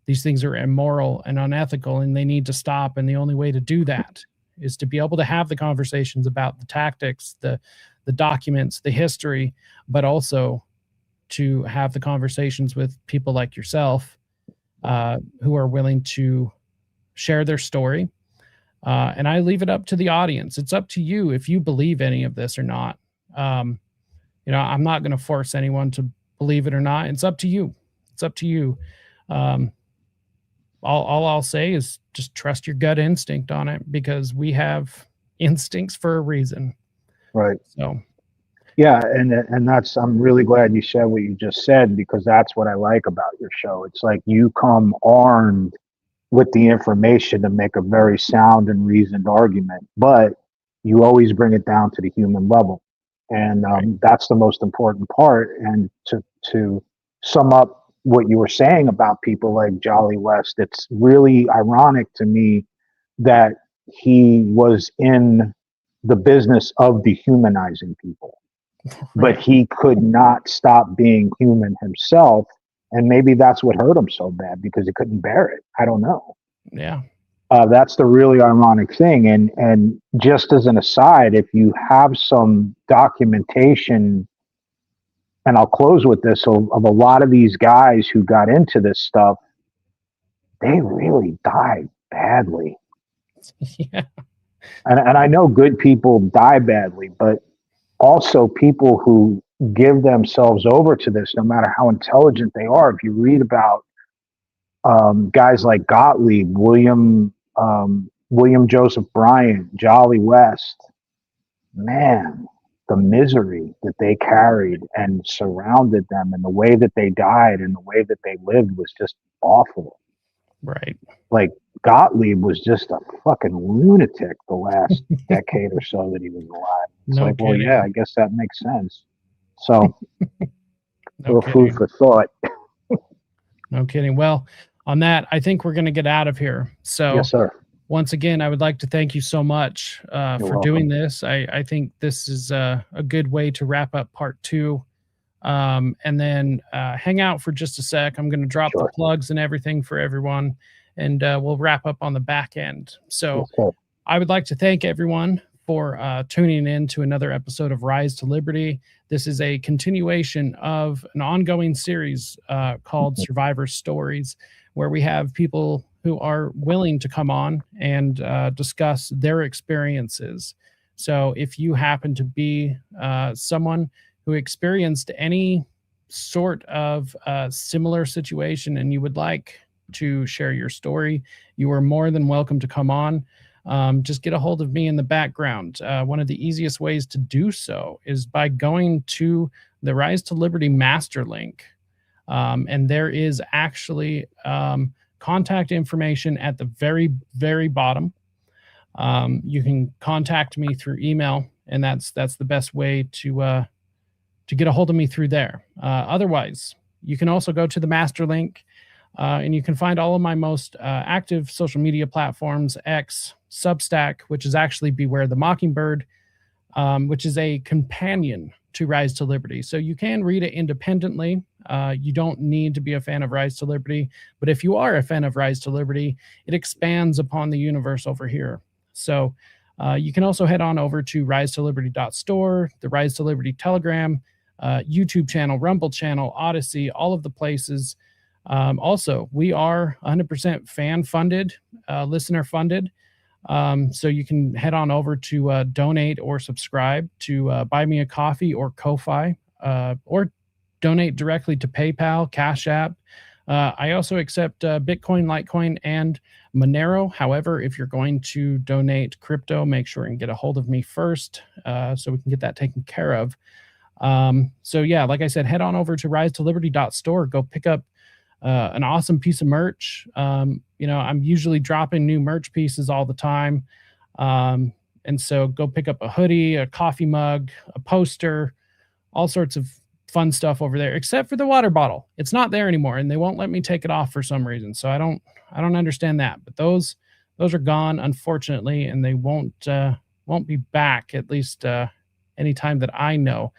These things are immoral and unethical, and they need to stop. And the only way to do that is to be able to have the conversations about the tactics, the documents, the history, but also to have the conversations with people like yourself who are willing to share their story. And I leave it up to the audience. It's up to you if you believe any of this or not. I'm not going to force anyone to believe it or not. It's up to you. It's up to you. All I'll say is just trust your gut instinct on it, because we have instincts for a reason. Right. So, yeah, and that's, I'm really glad you said what you just said, because that's what I like about your show. It's like you come armed with the information to make a very sound and reasoned argument, but you always bring it down to the human level, and that's the most important part. And to sum up what you were saying about people like Jolly West, it's really ironic to me that he was in the business of dehumanizing people, but he could not stop being human himself. And maybe that's what hurt him so bad, because he couldn't bear it. I don't know. Yeah. That's the really ironic thing. And just as an aside, if you have some documentation, and I'll close with this, of a lot of these guys who got into this stuff, they really died badly. Yeah. And I know good people die badly, but also people who give themselves over to this, no matter how intelligent they are. If you read about guys like Gottlieb, William Joseph Bryant, Jolly West, man, the misery that they carried and surrounded them, and the way that they died and the way that they lived was just awful. Right. Like, Gottlieb was just a fucking lunatic the last decade or so that he was alive. It's No like, well, kidding. yeah, I guess that makes sense. So, No little food kidding. for thought. No kidding. Well, on that, I think we're going to get out of here. So, Yes, sir. once again, I would like to thank you so much for welcome. doing this. I think this is a good way to wrap up part 2. And then hang out for just a sec. I'm going to drop the plugs and everything for everyone, and we'll wrap up on the back end. So Yes, sir. I would like to thank everyone for tuning in to another episode of Rise to Liberty. This is a continuation of an ongoing series called Survivor Stories, where we have people who are willing to come on and discuss their experiences. So if you happen to be someone who experienced any sort of similar situation and you would like to share your story, you are more than welcome to come on. Just get a hold of me in the background. One of the easiest ways to do so is by going to the Rise to Liberty master link. And there is actually contact information at the very, very bottom. You can contact me through email, and that's the best way to get a hold of me through there. Otherwise, you can also go to the master link, and you can find all of my most active social media platforms: X, Substack, which is actually Beware the Mockingbird, which is a companion to Rise to Liberty. So you can read it independently. You don't need to be a fan of Rise to Liberty, but if you are a fan of Rise to Liberty, it expands upon the universe over here. So you can also head on over to risetoliberty.store, the Rise to Liberty Telegram, YouTube channel, Rumble channel, Odyssey, all of the places. Also, we are 100% fan funded, listener funded. So you can head on over to donate or subscribe to Buy Me a Coffee or Ko-Fi, or donate directly to PayPal, Cash App. I also accept Bitcoin, Litecoin, and Monero. However, if you're going to donate crypto, make sure and get a hold of me first so we can get that taken care of. So yeah, like I said, head on over to risetoliberty.store. Go pick up an awesome piece of merch. I'm usually dropping new merch pieces all the time. And so go pick up a hoodie, a coffee mug, a poster, all sorts of fun stuff over there, except for the water bottle. It's not there anymore, and they won't let me take it off for some reason. So I don't understand that, but those are gone, unfortunately, and they won't be back, at least anytime that I know.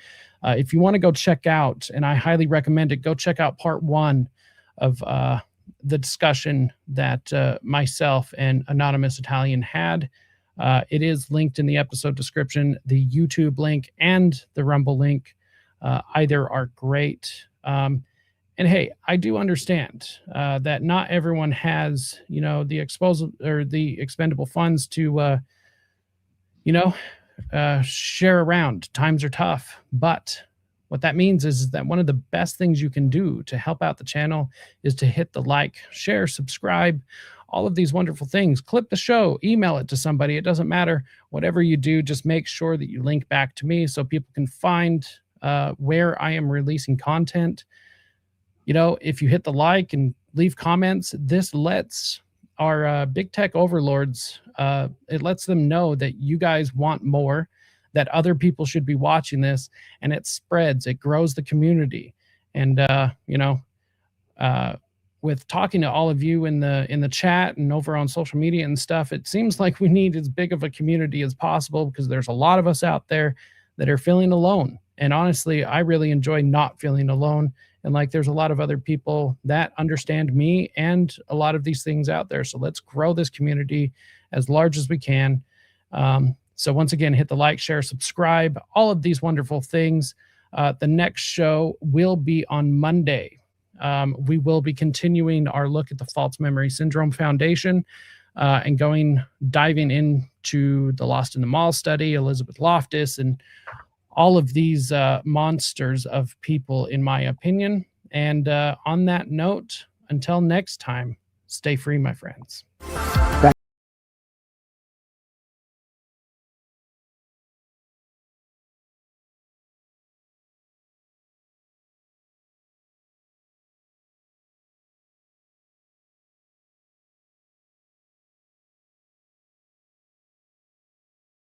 If you want to go check out, and I highly recommend it, go check out part 1 of the discussion that myself and Anonymous Italian had. It is linked in the episode description, the YouTube link and the Rumble link. Either are great. And hey, I do understand that not everyone has, the expendable funds to, share around. Times are tough, but what that means is that one of the best things you can do to help out the channel is to hit the like, share, subscribe, all of these wonderful things. Clip the show, email it to somebody. It doesn't matter. Whatever you do, just make sure that you link back to me so people can find where I am releasing content. If you hit the like and leave comments, this lets our big tech overlords, it lets them know that you guys want more, that other people should be watching this, and it spreads, it grows the community. And, with talking to all of you in the chat and over on social media and stuff, it seems like we need as big of a community as possible, because there's a lot of us out there that are feeling alone. And honestly, I really enjoy not feeling alone. And there's a lot of other people that understand me and a lot of these things out there. So let's grow this community as large as we can. So once again, hit the like, share, subscribe, all of these wonderful things. The next show will be on Monday. We will be continuing our look at the False Memory Syndrome Foundation and diving into the Lost in the Mall study, Elizabeth Loftus, and all of these monsters of people, in my opinion. And on that note, until next time, stay free, my friends.